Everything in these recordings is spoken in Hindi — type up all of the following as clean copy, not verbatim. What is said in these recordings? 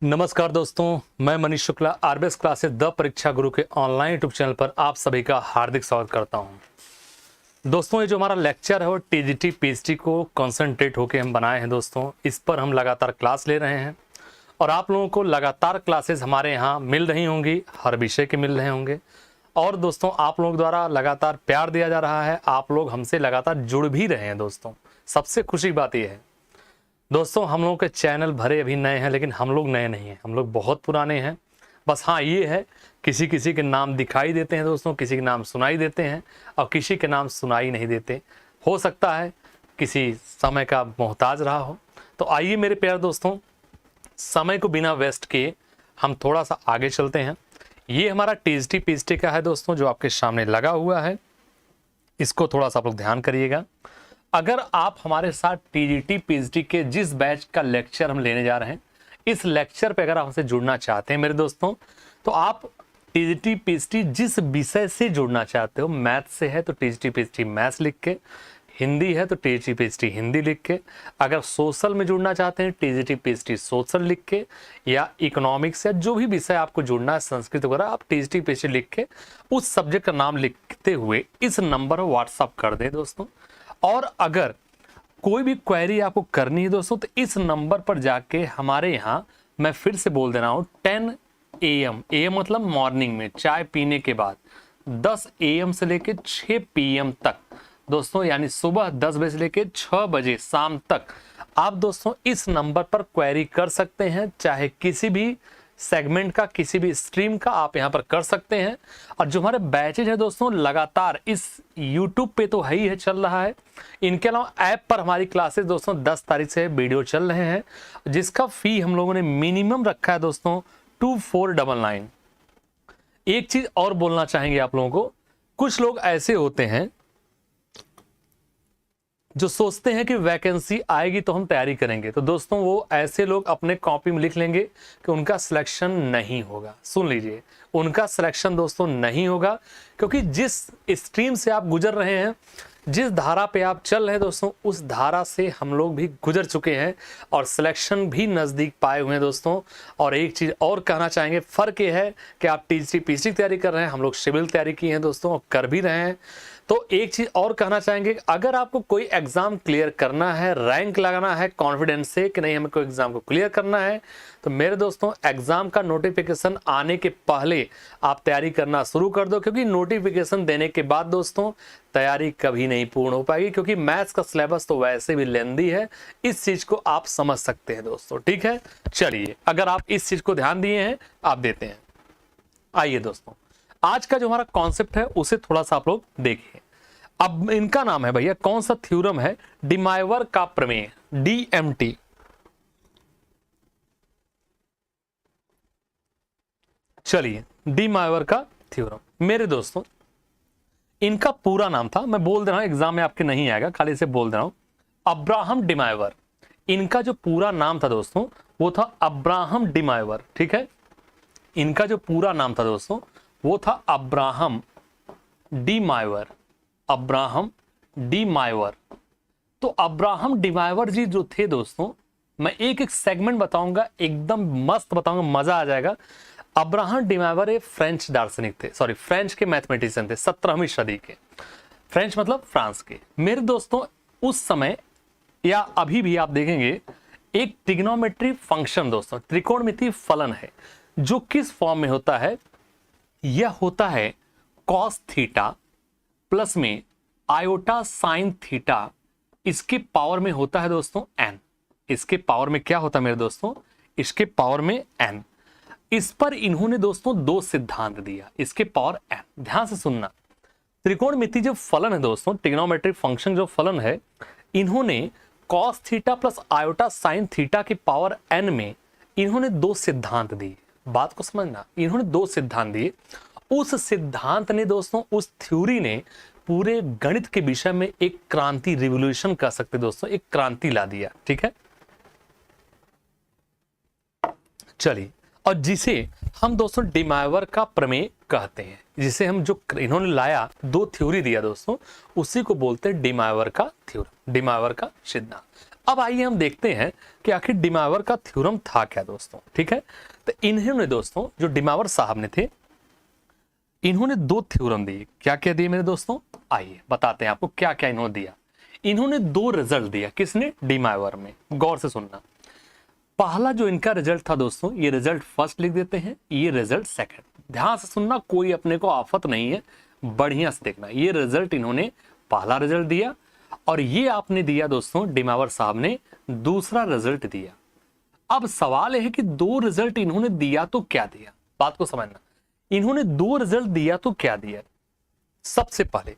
नमस्कार दोस्तों, मैं Manish Shukla RBS classes the परीक्षा गुरु के ऑनलाइन यूट्यूब चैनल पर आप सभी का हार्दिक स्वागत करता हूं। दोस्तों, ये जो हमारा लेक्चर है वो टीजीटी पीएचडी को कंसंट्रेट होकर हम बनाए हैं। दोस्तों, इस पर हम लगातार क्लास ले रहे हैं और आप लोगों को लगातार क्लासेस हमारे यहाँ मिल रही होंगी, हर विषय के मिल रहे होंगे। और दोस्तों, आप लोगों द्वारा लगातार प्यार दिया जा रहा है, आप लोग हमसे लगातार जुड़ भी रहे हैं। दोस्तों, सबसे खुशी बात यह है दोस्तों, हम लोगों के चैनल भरे अभी नए हैं, लेकिन हम लोग नए नहीं हैं, हम लोग बहुत पुराने हैं। बस हाँ, ये है किसी किसी के नाम दिखाई देते हैं दोस्तों, किसी के नाम सुनाई देते हैं और किसी के नाम सुनाई नहीं देते। हो सकता है किसी समय का मोहताज रहा हो। तो आइए मेरे प्यारे दोस्तों, समय को बिना वेस्ट किए हम थोड़ा सा आगे चलते हैं। ये हमारा टीजीटी पीएचडी का है दोस्तों, जो आपके सामने लगा हुआ है। इसको थोड़ा सा आप लोग ध्यान करिएगा। अगर आप हमारे साथ टीजीटी पीएचडी के जिस बैच का लेक्चर हम लेने जा रहे हैं, इस लेक्चर पे अगर आप हमसे जुड़ना चाहते हैं मेरे दोस्तों, तो आप टीजीटी पीएचडी जिस विषय से जुड़ना चाहते हो, मैथ से है तो टीजीटी पीएचडी मैथ्स लिख के, हिंदी है तो टीजीटी पीएचडी हिंदी लिख के, अगर सोशल में जुड़ना चाहते हैं टीजीटी पीएचडी सोशल लिख के, या इकोनॉमिक्स या जो भी विषय आपको जुड़ना है, संस्कृत वगैरह, आप टीजीटी पीएचडी लिख के उस सब्जेक्ट का नाम लिखते हुए इस नंबर पर व्हाट्सअप कर दें दोस्तों। और अगर कोई भी क्वेरी आपको करनी है दोस्तों, तो इस नंबर पर जाके हमारे यहाँ, मैं फिर से बोल दे रहा हूँ, 10 AM, AM मतलब मॉर्निंग में चाय पीने के बाद, 10 AM से लेके 6 PM तक दोस्तों, यानी सुबह 10 बजे से लेके 6 बजे शाम तक आप दोस्तों इस नंबर पर क्वेरी कर सकते हैं। चाहे किसी भी सेगमेंट का, किसी भी स्ट्रीम का आप यहां पर कर सकते हैं। और जो हमारे बैचेज है दोस्तों, लगातार इस YouTube पे तो है ही है, चल रहा है। इनके अलावा ऐप पर हमारी क्लासेस दोस्तों 10 तारीख से वीडियो चल रहे हैं, जिसका फी हम लोगों ने मिनिमम रखा है दोस्तों 2499। एक चीज और बोलना चाहेंगे आप लोगों को, कुछ लोग ऐसे होते हैं जो सोचते हैं कि वैकेंसी आएगी तो हम तैयारी करेंगे। तो दोस्तों, वो ऐसे लोग अपने कॉपी में लिख लेंगे कि उनका सिलेक्शन नहीं होगा। सुन लीजिए, उनका सिलेक्शन दोस्तों नहीं होगा, क्योंकि जिस स्ट्रीम से आप गुजर रहे हैं, जिस धारा पे आप चल रहे हैं दोस्तों, उस धारा से हम लोग भी गुजर चुके हैं और सिलेक्शन भी नज़दीक पाए हुए हैं दोस्तों। और एक चीज़ और कहना चाहेंगे, फ़र्क ये है कि आप टीजीटी पीएचडी की तैयारी कर रहे हैं, हम लोग सिविल तैयारी की है दोस्तों और कर भी रहे हैं। तो एक चीज़ और कहना चाहेंगे, अगर आपको कोई एग्ज़ाम क्लियर करना है, रैंक लगाना है कॉन्फिडेंस से कि नहीं हमें कोई एग्ज़ाम को क्लियर करना है, तो मेरे दोस्तों एग्ज़ाम का नोटिफिकेशन आने के पहले आप तैयारी करना शुरू कर दो, क्योंकि नोटिफिकेशन देने के बाद दोस्तों तैयारी कभी नहीं पूर्ण हो पाएगी, क्योंकि मैथ्स का सिलेबस तो वैसे भी लेंदी है। इस चीज़ को आप समझ सकते हैं दोस्तों, ठीक है। चलिए, अगर आप इस चीज़ को ध्यान दिए हैं, आप देते हैं। आइए दोस्तों, आज का जो हमारा कॉन्सेप्ट है उसे थोड़ा सा आप लोग देखिए। अब इनका नाम है भैया, कौन सा थ्योरम है? डिमाइवर का प्रमेय, DMT। चलिए, डिमाइवर का थ्योरम मेरे दोस्तों, इनका पूरा नाम था, मैं बोल दे रहा हूं, एग्जाम में आपके नहीं आएगा, खाली इसे बोल दे रहा हूं, अब्राहम डिमाइवर। इनका जो पूरा नाम था दोस्तों, वो था अब्राहम डिमाइवर, ठीक है। इनका जो पूरा नाम था दोस्तों, वो था अब्राहम डिमाइवर, अब्राहम डिमाइवर। तो अब्राहम डिमाइवर जी जो थे दोस्तों, मैं एक एक सेगमेंट बताऊंगा, एकदम मस्त बताऊंगा, मजा आ जाएगा। अब्राहम डिमाइवर एक फ्रेंच दार्शनिक थे, सॉरी फ्रेंच के मैथमेटिशियन थे, 17वीं सदी के। फ्रेंच मतलब फ्रांस के। मेरे दोस्तों, उस समय या अभी भी आप देखेंगे, एक ट्रिग्नोमेट्री फंक्शन दोस्तों, त्रिकोणमितीय फलन है, जो किस फॉर्म में होता है? यह होता है कॉस थीटा प्लस में आयोटा साइन थीटा, इसके पावर में होता है दोस्तों n। इसके पावर में क्या होता है मेरे दोस्तों? इसके पावर में n। इस पर इन्होंने दोस्तों दो सिद्धांत दिया, इसके पावर n। ध्यान से सुनना, त्रिकोणमिति जो फलन है दोस्तों, ट्रिग्नोमेट्रिक फंक्शन जो फलन है, इन्होंने cos theta plus iota sine theta की पावर n में इन्होंने दो सिद्धांत दिए। बात को समझना, इन्होंने दो सिद्धांत दिए। उस सिद्धांत ने दोस्तों, उस थ्योरी ने पूरे गणित के विषय में एक क्रांति, रिवोल्यूशन कह सकते दोस्तों, एक क्रांति ला दिया, ठीक है। चलिए, और जिसे हम दोस्तों डिमाइवर का प्रमेय कहते हैं, जिसे हम जो इन्होंने लाया, दो थ्योरी दिया दोस्तों, उसी को बोलते हैं डिमाइवर का थ्योरम, डिमाइवर का सिद्धांत। अब आइए हम देखते हैं कि आखिर डिमावर का थ्योरम था क्या दोस्तों। ठीक है, तो इन्होंने दोस्तों, जो डिमावर साहब ने थे, इन्होंने दो थ्योरम दिए। क्या क्या दिए मेरे दोस्तों, आइए बताते हैं आपको क्या क्या इन्होंने दिया। इन्होंने दो रिजल्ट दिया, किसने, डिमावर में। गौर से सुनना, पहला जो इनका रिजल्ट था दोस्तों, ये रिजल्ट फर्स्ट लिख देते हैं, ये रिजल्ट सेकंड। ध्यान से सुनना, कोई अपने को आफत नहीं है, बढ़िया से देखना। ये रिजल्ट इन्होंने पहला रिजल्ट दिया और ये आपने दिया दोस्तों, डिमावर साहब ने दूसरा रिजल्ट दिया। अब सवाल है कि दो रिजल्ट इन्होंने दिया तो क्या दिया, बात को समझना। इन्होंने दो रिजल्ट दिया तो क्या दिया। सबसे पहले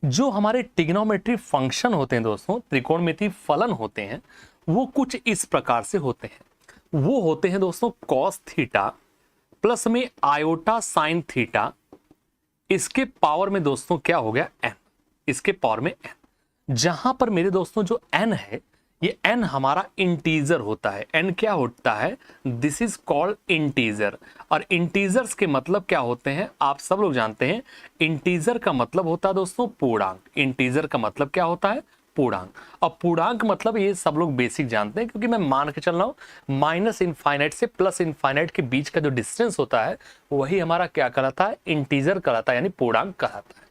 जो हमारे ट्रिग्नोमेट्री फंक्शन होते हैं दोस्तों, त्रिकोणमितीय फलन होते हैं, वो कुछ इस प्रकार से होते हैं। वो होते हैं दोस्तों कॉस थीटा प्लस में आयोटा साइन थीटा, इसके पावर में दोस्तों क्या हो गया, एन, इसके पावर में एन। जहां पर मेरे दोस्तों जो एन है, ये एन हमारा इंटीजर होता है। एन क्या होता है, दिस इज कॉल्ड इंटीजर। और इंटीजर्स के मतलब क्या होते हैं, आप सब लोग जानते हैं। इंटीजर का मतलब होता है दोस्तों पूर्णांक। इंटीजर का मतलब क्या होता है, पूर्णांक। और पूर्णांक मतलब ये सब लोग बेसिक जानते हैं, क्योंकि मैं मान के चल रहा हूं माइनस इनफाइनाइट से प्लस इनफाइनाइट के बीच का जो डिस्टेंस होता है, वही हमारा क्या कहलाता है, इंटीजर कहलाता है, यानी पूर्णांक कहलाता है।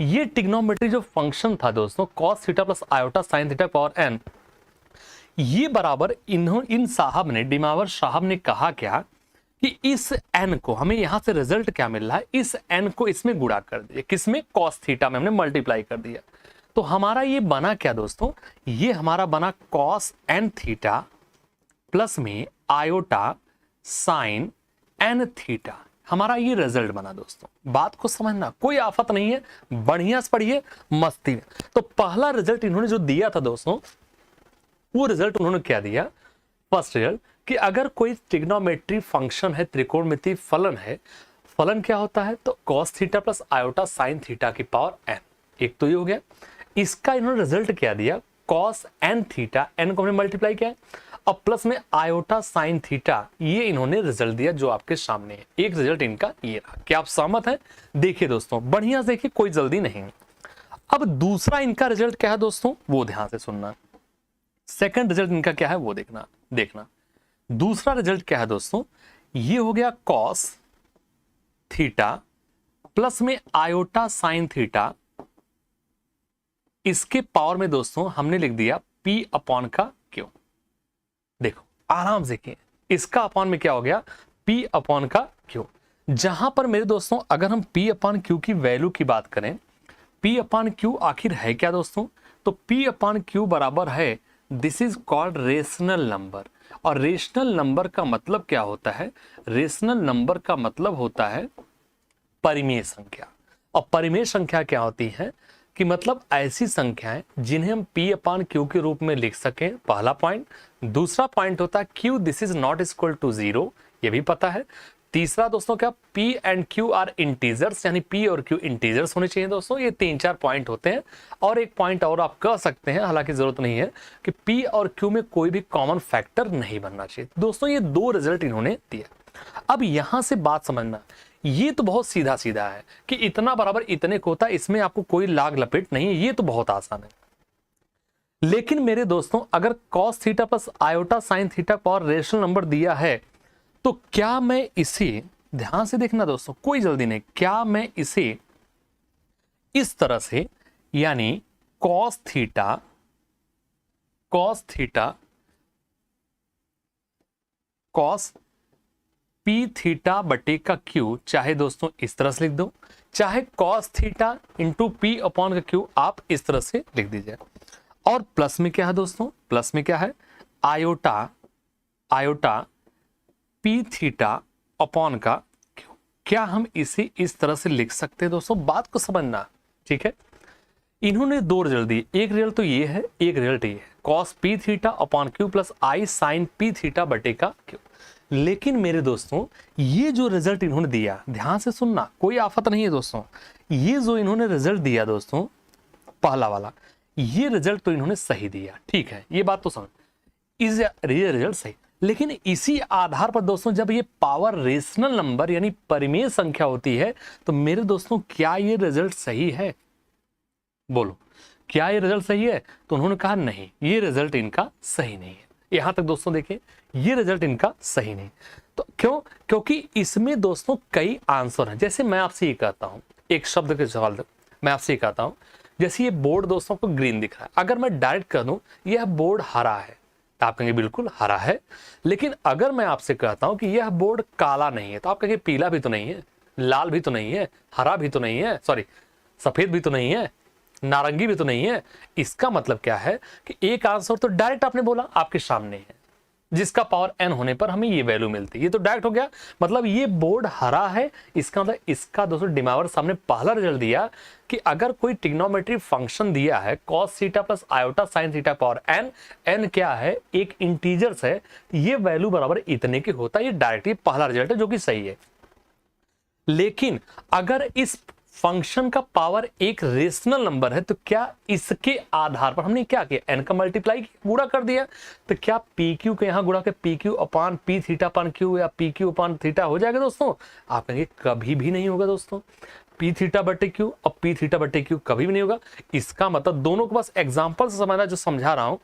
ये ट्रिग्नोमेट्री जो फंक्शन था दोस्तों, cos theta plus iota sine theta power N, ये बराबर इन साहब ने, डिमावर साहब ने कहा क्या कि इस एन को, हमें यहां से रिजल्ट क्या मिल रहा है, इस एन को इसमें गुणा कर दिया, किसमें, कॉस थीटा में हमने मल्टीप्लाई कर दिया। तो हमारा ये बना क्या दोस्तों, ये हमारा बना कॉस एन थीटा प्लस में आयोटा साइन एन थीटा, हमारा ये रिजल्ट बना दोस्तों। बात को समझना, कोई आफत नहीं है, बढ़िया से पढ़िए, मस्ती में। तो पहला रिजल्ट इन्होंने जो दिया था दोस्तों, वो रिजल्ट उन्होंने क्या दिया, फर्स्ट रिजल्ट, कि अगर कोई ट्रिग्नोमेट्री फंक्शन है, त्रिकोणमितीय फलन है, फलन क्या होता है, तो cos theta plus iota sine theta की पावर एन। एक तो ये हो गया। इसका इन्होंने रिजल्ट क्या दिया, कॉस एन थीटा, एन को हमने मल्टीप्लाई किया और प्लस में आयोटा साइन थीटा, ये इन्होंने रिजल्ट दिया जो आपके सामने है। एक रिजल्ट इनका ये रहा। क्या आप सहमत हैं? देखिए दोस्तों, बढ़िया से देखिए, कोई जल्दी नहीं। अब दूसरा इनका रिजल्ट क्या है दोस्तों, वो ध्यान से सुनना। सेकंड रिजल्ट इनका क्या है वो देखना। दूसरा रिजल्ट क्या है दोस्तों, ये हो गया कॉस थीटा प्लस में आयोटा साइन थीटा, इसके पावर में दोस्तों हमने लिख दिया P अपॉन का Q। देखो आराम से देखिए, इसका अपॉन में क्या हो गया, P अपॉन का Q। जहां पर मेरे दोस्तों अगर हम P अपॉन Q की वैल्यू की बात करें, P अपॉन Q आखिर है क्या दोस्तों, तो P अपॉन Q बराबर है, this is called rational number. और रेशनल नंबर का मतलब क्या होता है, रेशनल नंबर का मतलब होता है परिमेय संख्या। और परिमेय संख्या क्या होती है कि मतलब ऐसी संख्याएं जिन्हें हम P अपॉन Q के रूप में लिख सकें, पहला पॉइंट। दूसरा पॉइंट होता है Q this is not equal to 0, ये भी पता है। तीसरा दोस्तों क्या, P and Q are integers, यानी P और Q इंटीजर्स होने चाहिए दोस्तों। ये 3-4 पॉइंट होते हैं। और एक पॉइंट और आप कह सकते हैं, हालांकि जरूरत नहीं है, कि P और Q में कोई भी कॉमन फैक्टर नहीं बनना चाहिए दोस्तों। ये दो रिजल्ट इन्होंने दिया। अब यहां से बात समझना, ये तो बहुत सीधा सीधा है कि इतना बराबर इतने को होता है, इसमें आपको कोई लाग लपेट नहीं है, ये तो बहुत आसान है। लेकिन मेरे दोस्तों अगर cos theta plus iota sine theta power rational number दिया है, तो क्या मैं इसे, ध्यान से देखना दोस्तों, कोई जल्दी नहीं, क्या मैं इसे इस तरह से, यानी cos theta cos P theta बटे का Q, चाहे दोस्तों इस तरह से लिख दो, चाहे cos theta into P upon का Q आप इस तरह से लिख दीजिए। और प्लस में क्या है दोस्तों, प्लस में क्या है, आयोटा P थीटा अपॉन का Q। क्या हम इसे इस तरह से लिख सकते हैं दोस्तों, बात को समझना, ठीक है। इन्होंने दो रिजल्ट दिए, एक रिजल्ट तो ये है, एक रिजल्ट ये है, cos P theta upon Q plus I sine P theta बटे का Q। लेकिन मेरे दोस्तों ये जो रिजल्ट इन्होंने दिया, ध्यान से सुनना, कोई आफत नहीं है दोस्तों, ये जो इन्होंने रिजल्ट दिया दोस्तों, पहला वाला, ये रिजल्ट तो इन्होंने सही दिया, ठीक है, ये बात तो समझ, इस रिजल्ट सही। लेकिन इसी आधार पर दोस्तों जब ये पावर रेशनल नंबर यानी परिमेय संख्या होती है, तो मेरे दोस्तों क्या ये रिजल्ट सही है, बोलो, क्या ये रिजल्ट सही है? तो उन्होंने कहा नहीं, ये रिजल्ट इनका सही नहीं है। यहां तक दोस्तों देखिए, ये रिजल्ट इनका सही नहीं। तो क्यों? क्योंकि इसमें दोस्तों कई आंसर हैं। जैसे मैं आपसे ये कहता हूं, एक शब्द के सवाल मैं आपसे ये कहता हूं, जैसे ये बोर्ड दोस्तों को ग्रीन दिख रहा है, अगर मैं डायरेक्ट कर दूं यह बोर्ड हरा है, तो आप कहेंगे बिल्कुल हरा है। लेकिन अगर मैं आपसे कहता हूं कि यह बोर्ड काला नहीं है, तो आप कहेंगे पीला भी तो नहीं है, लाल भी तो नहीं है, हरा भी तो नहीं है, सॉरी सफेद भी तो नहीं है, नारंगी भी तो नहीं है। इसका मतलब क्या है कि एक आंसर तो डायरेक्ट आपने बोला आपके सामने है, जिसका पावर n होने पर हमें ये वैल्यू मिलती है। ये तो डायरेक्ट हो गया, मतलब ये बोर्ड हरा है। इसका मतलब इसका दोस्तों डिमावर सामने पहला रिजल्ट दिया कि अगर कोई ट्रिग्नोमेट्री फंक्शन दिया है cos theta plus iota sin theta power n, n क्या है? एक इंटीजर्स है, ये वैल्यू बराबर इतने की होता है। ये डायरेक्टली पहला रिजल्ट है जो कि सही है। लेकिन अगर इस फंक्शन का पावर एक रेशनल नंबर है, तो क्या इसके आधार पर हमने क्या किया? n का मल्टीप्लाई गुणा कर दिया। तो क्या पी क्यू के यहां गुणा के पी क्यू अपान पी थीटा अपान क्यू या पी क्यू अपान थीटा हो जाएगा दोस्तों? आप कहेंगे कभी भी नहीं होगा दोस्तों। पी थीटा बटे क्यू और पी थीटा बटे क्यू कभी भी नहीं होगा। इसका मतलब दोनों को बस एग्जाम्पल से समझना, जो समझा रहा हूं।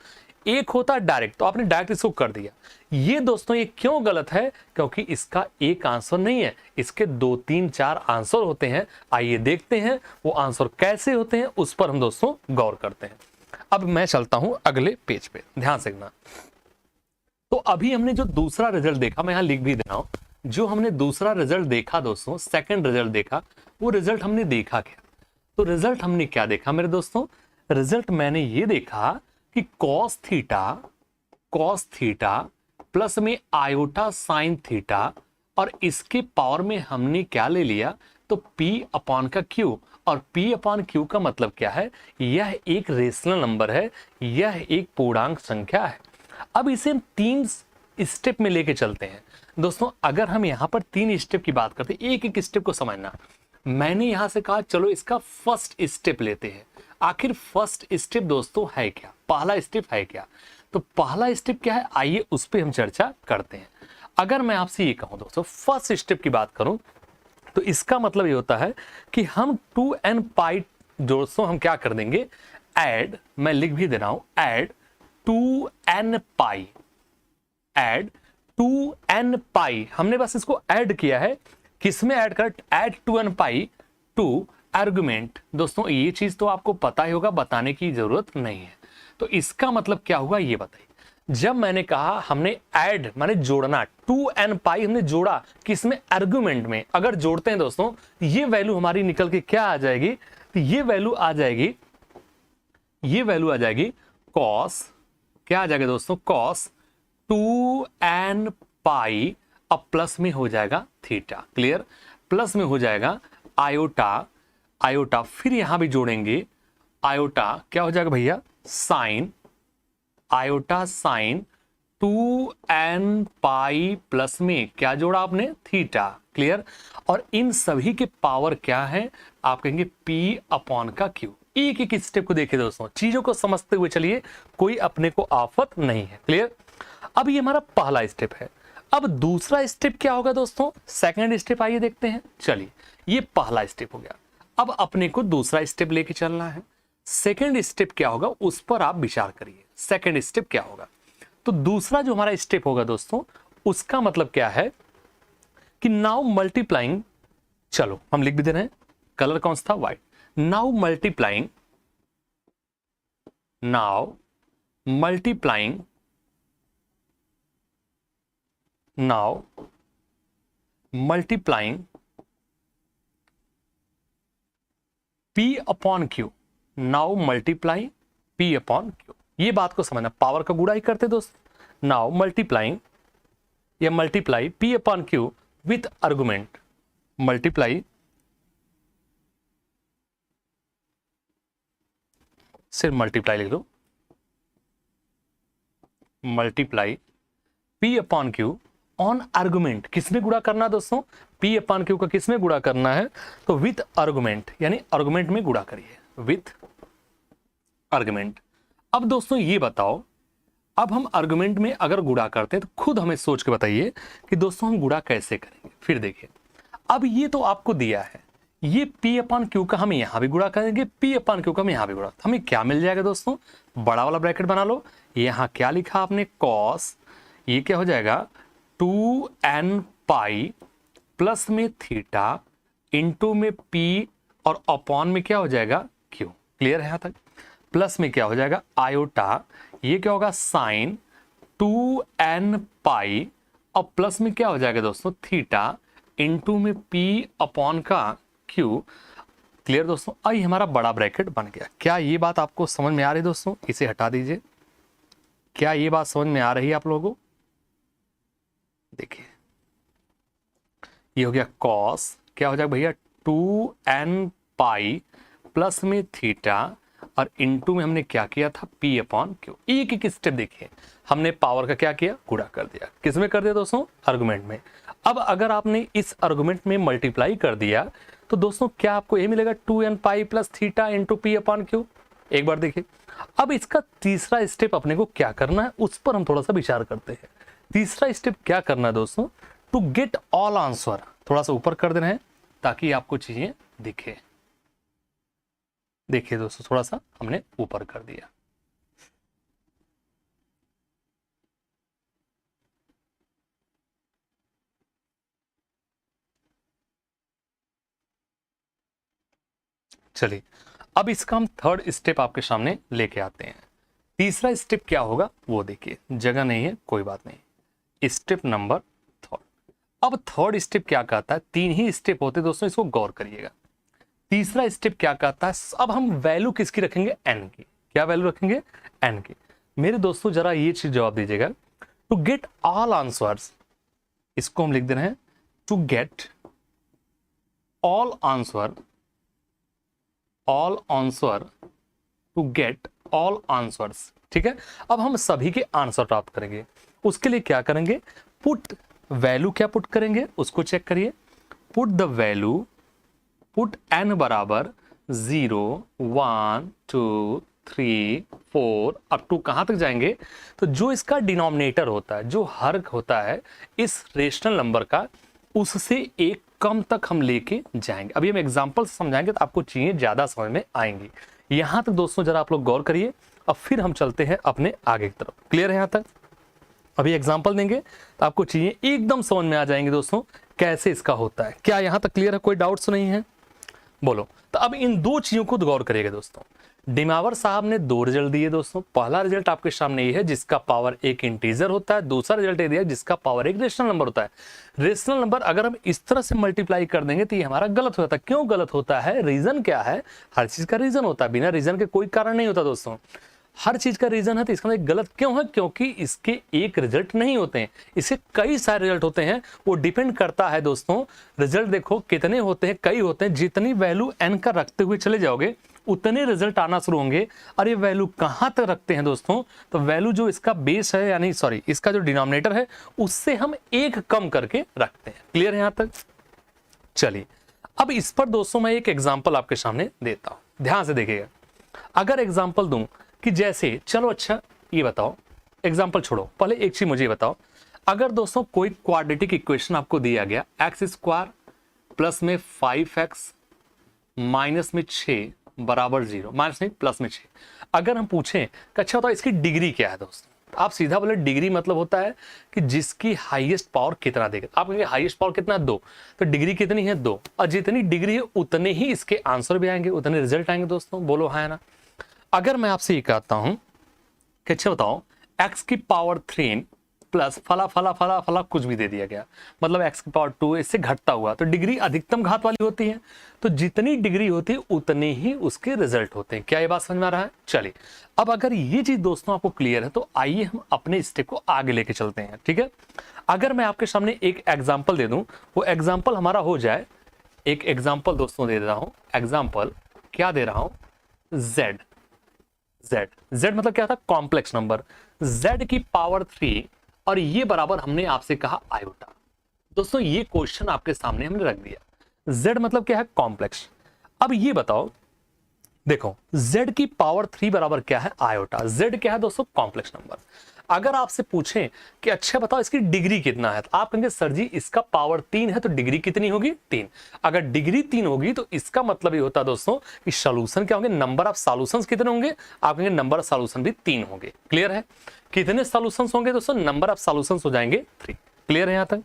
एक होता है डायरेक्ट, तो आपने डायरेक्ट इसको कर दिया। ये दोस्तों ये क्यों गलत है? क्योंकि इसका एक आंसर नहीं है, इसके 2 3 4 आंसर होते हैं। आइए देखते हैं वो आंसर कैसे होते हैं, उस पर हम दोस्तों गौर करते हैं। अब मैं चलता हूं अगले पेज पे, ध्यान से देखना। तो अभी हमने जो दूसरा रिजल्ट देखा, मैं यहां लिख भी दे रहा हूं, जो हमने दूसरा रिजल्ट देखा दोस्तों, सेकंड रिजल्ट देखा, वो रिजल्ट हमने देखा क्या? तो रिजल्ट हमने क्या देखा मेरे दोस्तों? रिजल्ट मैंने ये देखा कि cos थीटा प्लस में आयोटा साइन थीटा, और इसके पावर में हमने क्या ले लिया? तो P अपॉन का Q, और P अपॉन Q का मतलब क्या है? यह एक रेशनल नंबर है, यह एक पूर्णांक संख्या है। अब इसे हम 3 स्टेप में लेके चलते हैं दोस्तों। अगर हम यहां पर 3 स्टेप की बात करते हैं, एक एक स्टेप को समझना। मैंने यहां से कहा चलो इसका फर्स्ट स्टेप लेते हैं। आखिर फर्स्ट स्टेप दोस्तों है क्या? पहला स्टेप है क्या? तो पहला स्टेप क्या है, आइए उस पर हम चर्चा करते हैं। अगर मैं आपसे ये कहूं दोस्तों, फर्स्ट स्टेप की बात करूं, तो इसका मतलब ये होता है कि हम 2n पाई दोस्तों हम क्या कर देंगे? ऐड, मैं लिख भी दे रहा हूं, ऐड 2n पाई, ऐड 2n पाई। हमने बस इसको ऐड किया है, किसमें ऐड कर? Add 2n pi to argument. दोस्तों ये चीज तो आपको पता ही होगा, बताने की जरूरत नहीं है। तो इसका मतलब क्या हुआ ये बताइए। जब मैंने कहा हमने ऐड माने जोड़ना, 2n पाई हमने जोड़ा किसमें? आर्गुमेंट में। अगर जोड़ते हैं दोस्तों, ये वैल्यू हमारी निकल के क्या आ जाएगी? तो ये वैल्यू आ जाएगी, ये वैल्यू आ जाएगी cos, क्या आ जाएगा दोस्तों? cos 2n पाई, अब प्लस में हो जाएगा थीटा, क्लियर? प्लस में हो जाएगा आयोटा, आयोटा फिर यहां भी जोड़ेंगे आयोटा, क्या हो जाएगा भैया? Sine, iota sine 2n pi plus में क्या जोड़ा आपने? Theta, clear? और इन सभी के पावर क्या है? आप कहेंगे P अपॉन का Q। एक एक स्टेप को देखिए दोस्तों, चीजों को समझते हुए चलिए, कोई अपने को आफत नहीं है, क्लियर? अब ये हमारा पहला स्टेप है। अब दूसरा स्टेप क्या होगा दोस्तों? सेकंड स्टेप आइए देखते हैं। चलिए, ये पहला स्टेप हो गया। अब अपने को दूसरा स्टेप लेके चलना है। सेकंड स्टेप क्या होगा उस पर आप विचार करिए। सेकंड स्टेप क्या होगा? तो दूसरा जो हमारा स्टेप होगा दोस्तों, उसका मतलब क्या है कि नाउ मल्टीप्लाइंग, चलो हम लिख भी दे रहे हैं, कलर कौन सा था? White. Now multiplying, now multiplying, now multiplying P upon Q, now multiply P upon Q। ये बात को समझना, पावर का गुणा ही करते दोस्त। नाउ मल्टीप्लाइंग या multiply P upon Q with argument, multiply, सिर्फ मल्टीप्लाई लिख दो, multiply P upon Q on argument. किसमें गुणा करना दोस्तों? P अपॉन Q का किसमें गुणा करना है? तो विथ आर्गुमेंट, यानी आर्गुमेंट में गुणा करिए, विथ आर्गुमेंट। अब दोस्तों ये बताओ, अब हम आर्गुमेंट में अगर गुणा करते हैं तो खुद हमें सोच के बताइए कि दोस्तों हम गुणा कैसे करेंगे। फिर देखिए, अब ये तो आपको दिया है, ये P अपॉन Q का हम यहां भी गुणा करेंगे, P अपॉन Q का हम यहां भी गुणा, हमें क्या मिल जाएगा दोस्तों, बड़ा वाला ब्रैकेट बना लो, यहां क्या लिखा आपने कॉस, ये क्या हो जाएगा 2n पाई प्लस में थीटा इंटू में P और अपॉन में क्या हो जाएगा Q। क्लियर है यहां तक? प्लस में क्या हो जाएगा आयोटा, ये क्या होगा साइन 2n पाई और प्लस में क्या हो जाएगा दोस्तों थीटा इंटू में P अपॉन का Q। क्लियर दोस्तों? आई हमारा बड़ा ब्रैकेट बन गया। क्या ये बात आपको समझ में आ रही है दोस्तों? इसे हटा दीजिए। क्या ये बात समझ में आ रही है आप लोगों को? देखिए ये हो गया कॉस, क्या हो जाएगा भैया 2n पाई प्लस में थीटा और इंटू में हमने क्या किया था P अपॉन Q। एक एक स्टेप देखिए, हमने पावर का क्या किया गुणा कर दिया। किस में कर दिया दोस्तों? आर्गुमेंट में। अब अगर आपने इस आर्गुमेंट में मल्टीप्लाई कर दिया तो दोस्तों क्या आपको ये मिलेगा 2n pi plus theta into P upon Q। एक बार देखिए। अब इसका तीसरा स्टेप अपने को क्या करना है उस पर हम थोड़ा सा विचार करते हैं। तीसरा स्टेप क्या करना है दोस्तों? टू गेट ऑल आंसर, थोड़ा सा ऊपर कर देना है ताकि आपको चीजें दिखे। देखिए दोस्तों थोड़ा सा हमने ऊपर कर दिया। चलिए अब इसका हम थर्ड स्टेप आपके सामने लेके आते हैं। तीसरा स्टेप क्या होगा वो देखिए, जगह नहीं है कोई बात नहीं। Step number third. अब थर्ड स्टेप क्या कहता है, तीन ही स्टेप होते दोस्तों, इसको गौर करिएगा। तीसरा स्टेप क्या कहता है, अब हम वैल्यू किसकी रखेंगे n की। क्या वैल्यू रखेंगे? n की। मेरे दोस्तों जरा ये चीज जवाब दीजिएगा, टू गेट ऑल आंसर्स, इसको हम लिख दे रहे हैं to get all answer, all answer, to get all answers. ठीक है, अब हम सभी के आंसर प्राप्त करेंगे। उसके लिए क्या करेंगे, पुट वैल्यू, क्या पुट करेंगे उसको चेक करिए। Put the value, put n बराबर 0 1 2 3 4 अप टू कहां तक जाएंगे, तो जो इसका डिनोमिनेटर होता है, जो हर होता है इस रेशनल नंबर का, उससे एक कम तक हम लेके जाएंगे। अभी हम एग्जांपल से समझाएंगे तो आपको चीजें ज्यादा समझ में आएंगी। यहां तक दोस्तों जरा आप लोग गौर करिए, अब फिर हम चलते हैं अपने आगे की तरफ। क्लियर है यहां तक? अभी एग्जांपल देंगे तो आपको चीजें एकदम समझ में आ जाएंगे दोस्तों कैसे इसका होता है। क्या यहां तक क्लियर है? कोई डाउट्स नहीं है? बोलो। तो अब इन दो चीजों को गौर करिएगा दोस्तों। डिमावर साहब ने दो रिजल्ट दिए दोस्तों। पहला रिजल्ट आपके सामने ये है जिसका पावर एक इंटीजर होता है, दूसरा रिजल्ट ये दिया जिसका पावर एक रेशनल नंबर होता है। रेशनल नंबर अगर हम इस तरह से मल्टीप्लाई कर देंगे तो ये हमारा गलत हो जाता है। क्यों गलत होता है? रीजन क्या है? हर चीज का रीजन होता है, बिना रीजन के कोई कारण नहीं होता दोस्तों। हर चीज का रीजन है, तो इसका मतलब गलत क्यों है? क्योंकि इसके एक रिजल्ट नहीं होते हैं, इसके कई सारे रिजल्ट होते हैं। वो डिपेंड करता है दोस्तों, रिजल्ट देखो कितने होते हैं, कई होते हैं। जितनी वैल्यू n का रखते हुए चले जाओगे उतने रिजल्ट आना शुरू होंगे। और ये वैल्यू कहां तक रखते हैं दोस्तों, तो वैल्यू जो इसका बेस है, यानी सॉरी इसका जो डिनोमिनेटर है उससे हम एक कम करके रखते हैं। क्लियर है यहां तक? चलिए अब इस पर दोस्तों मैं एक एग्जाम्पल आपके सामने देता हूं, ध्यान से देखिएगा। अगर एग्जाम्पल दूं कि जैसे, चलो अच्छा ये बताओ, एग्जाम्पल छोड़ो, पहले एक चीज मुझे बताओ। अगर दोस्तों कोई क्वाड्रेटिक इक्वेशन आपको दिया गया, एक्स स्क्वायर प्लस में 5x माइनस में 6 बराबर 0, माइनस नहीं प्लस में 6, अगर हम पूछें कि अच्छा बताओ इसकी डिग्री क्या है दोस्तों, तो आप सीधा बोले डिग्री मतलब होता है कि जिसकी हाईएस्ट पावर कितना देगा। आप कहेंगे हाईएस्ट पावर कितना है 2, तो डिग्री कितनी है 2, और जितनी डिग्री है उतने ही इसके आंसर भी आएंगे, उतने रिजल्ट आएंगे दोस्तों। बोलो हाँ ना? अगर मैं आपसे ये कहता हूं कि अच्छा बताओ x की पावर 3 प्लस फला फला फला फला कुछ भी दे दिया गया, मतलब x की पावर 2 इससे घटता हुआ, तो डिग्री अधिकतम घात वाली होती है। तो जितनी डिग्री होती है उतने ही उसके रिजल्ट होते हैं। क्या ये बात समझ में आ रहा है? चलिए अब अगर ये चीज दोस्तों आपको क्लियर है तो आइए हम अपने स्टेप को आगे लेके चलते हैं। ठीक है, अगर मैं आपके सामने एक एग्जाम्पल दे दूं, वो एग्जाम्पल हमारा हो जाए, एक एग्जाम्पल दोस्तों दे रहा हूं। एग्जाम्पल क्या दे रहा हूं? z, z, z मतलब क्या था? कॉम्प्लेक्स नंबर, z की पावर 3 और ये बराबर हमने आपसे कहा आयोटा। दोस्तों ये क्वेश्चन आपके सामने हमने रख दिया। z मतलब क्या है? कॉम्प्लेक्स। अब ये बताओ, देखो z की पावर 3 बराबर क्या है? आयोटा। z क्या है दोस्तों? Complex number. अगर आपसे पूछें कि अच्छा बताओ इसकी डिग्री कितना है, तो आप कहेंगे सर जी इसका पावर 3 है तो डिग्री कितनी होगी 3। अगर डिग्री 3 होगी तो इसका मतलब ये होता है दोस्तों कि सॉल्यूशन क्या होंगे, नंबर ऑफ सॉल्यूशंस कितने होंगे, आप कहेंगे नंबर ऑफ सॉल्यूशन भी 3 होंगे। क्लियर है? कितने सॉल्यूशंस होंगे दोस्तों, नंबर ऑफ सॉल्यूशंस हो जाएंगे 3। क्लियर है यहां तक?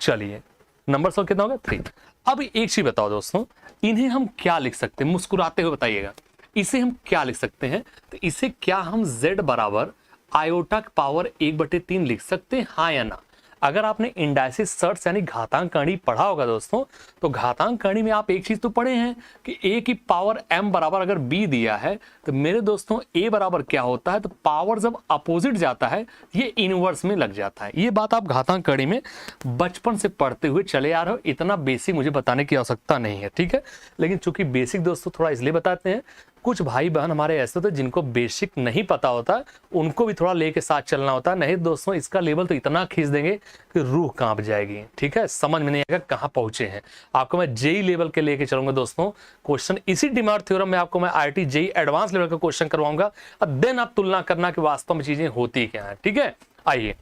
चलिए नंबर ऑफ कितना होगा 3। अब एक चीज बताओ दोस्तों, इन्हें हम क्या लिख सकते हैं, मुस्कुराते हुए बताइएगा, इसे हम क्या लिख सकते हैं? तो इसे क्या हम z बराबर आयोटा पावर 1/3 लिख सकते हैं, हाँ या ना? अगर आपने इंडाइसिस सर्ट्स यानी घातांक कणी पढ़ा होगा दोस्तों, तो घातांक कणी में आप एक चीज तो पढ़े हैं कि a की पावर m बराबर अगर b दिया है तो मेरे दोस्तों a बराबर क्या होता है, तो पावर जब अपोजिट जाता है ये इनवर्स में लग जाता है। ये बात आप घातांक कणी में बचपन से पढ़ते हुए चले आ रहे हो, इतना बेसिक मुझे बताने की आवश्यकता नहीं है, ठीक है। लेकिन चूंकि बेसिक दोस्तों थोड़ा इसलिए बताते हैं, कुछ भाई बहन हमारे ऐसे होते हैं जिनको बेसिक नहीं पता होता, उनको भी थोड़ा लेके साथ चलना होता है, नहीं दोस्तों इसका लेवल तो इतना खींच देंगे कि रूह कांप जाएगी, ठीक है, समझ में नहीं आएगा कहाँ पहुंचे हैं। आपको मैं जेई लेवल के लेके चलूंगा दोस्तों क्वेश्चन, इसी डिमांड थ्योरम में आपको मैं IIT जेई एडवांस लेवल का क्वेश्चन करवाऊंगा, और देन आप तुलना करना कि वास्तव में चीजें होती क्या है, ठीक है। आइए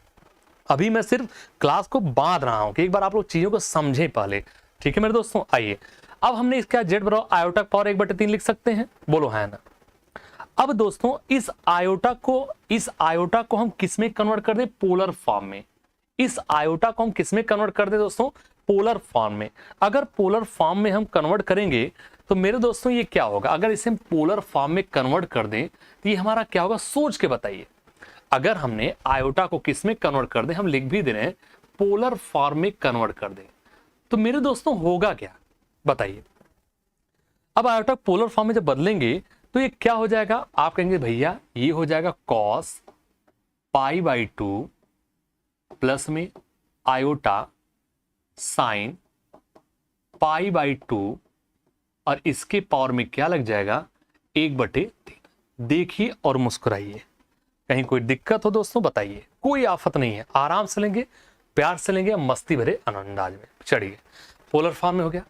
अभी मैं सिर्फ क्लास को बांध रहा हूं कि एक बार आप लोग चीजों को समझे पहले, ठीक है मेरे दोस्तों। आइए अब हमने इसका z बराबर आयोटा पावर 1/3 लिख सकते हैं, बोलो है ना। अब दोस्तों इस आयोटा को हम किस में कन्वर्ट कर दें, पोलर फॉर्म में। इस आयोटा को हम किस में कन्वर्ट कर दें दोस्तों, पोलर फॉर्म में। अगर पोलर फॉर्म में हम कन्वर्ट करेंगे तो मेरे दोस्तों ये क्या होगा, अगर इसे हम पोलर फॉर्म में कन्वर्ट कर दें तो ये हमारा क्या होगा, सोच के बताइए। अगर हमने आयोटा को किस में कन्वर्ट कर दें, हम लिख भी दे रहे हैं पोलर फॉर्म में कन्वर्ट कर दें, तो मेरे दोस्तों होगा क्या बताइए। अब आयोटा पोलर फॉर्म में जब बदलेंगे तो ये क्या हो जाएगा, आप कहेंगे भैया ये हो जाएगा cos π/2 प्लस में आयोटा साइन π/2 और इसके पावर में क्या लग जाएगा 1/3। देखिए और मुस्कुराइए, कहीं कोई दिक्कत हो दोस्तों बताइए, कोई आफत नहीं है, आराम से लेंगे, प्यार से लेंगे, मस्ती भरे अंदाज में। चढ़िए पोलर फॉर्म में हो गया।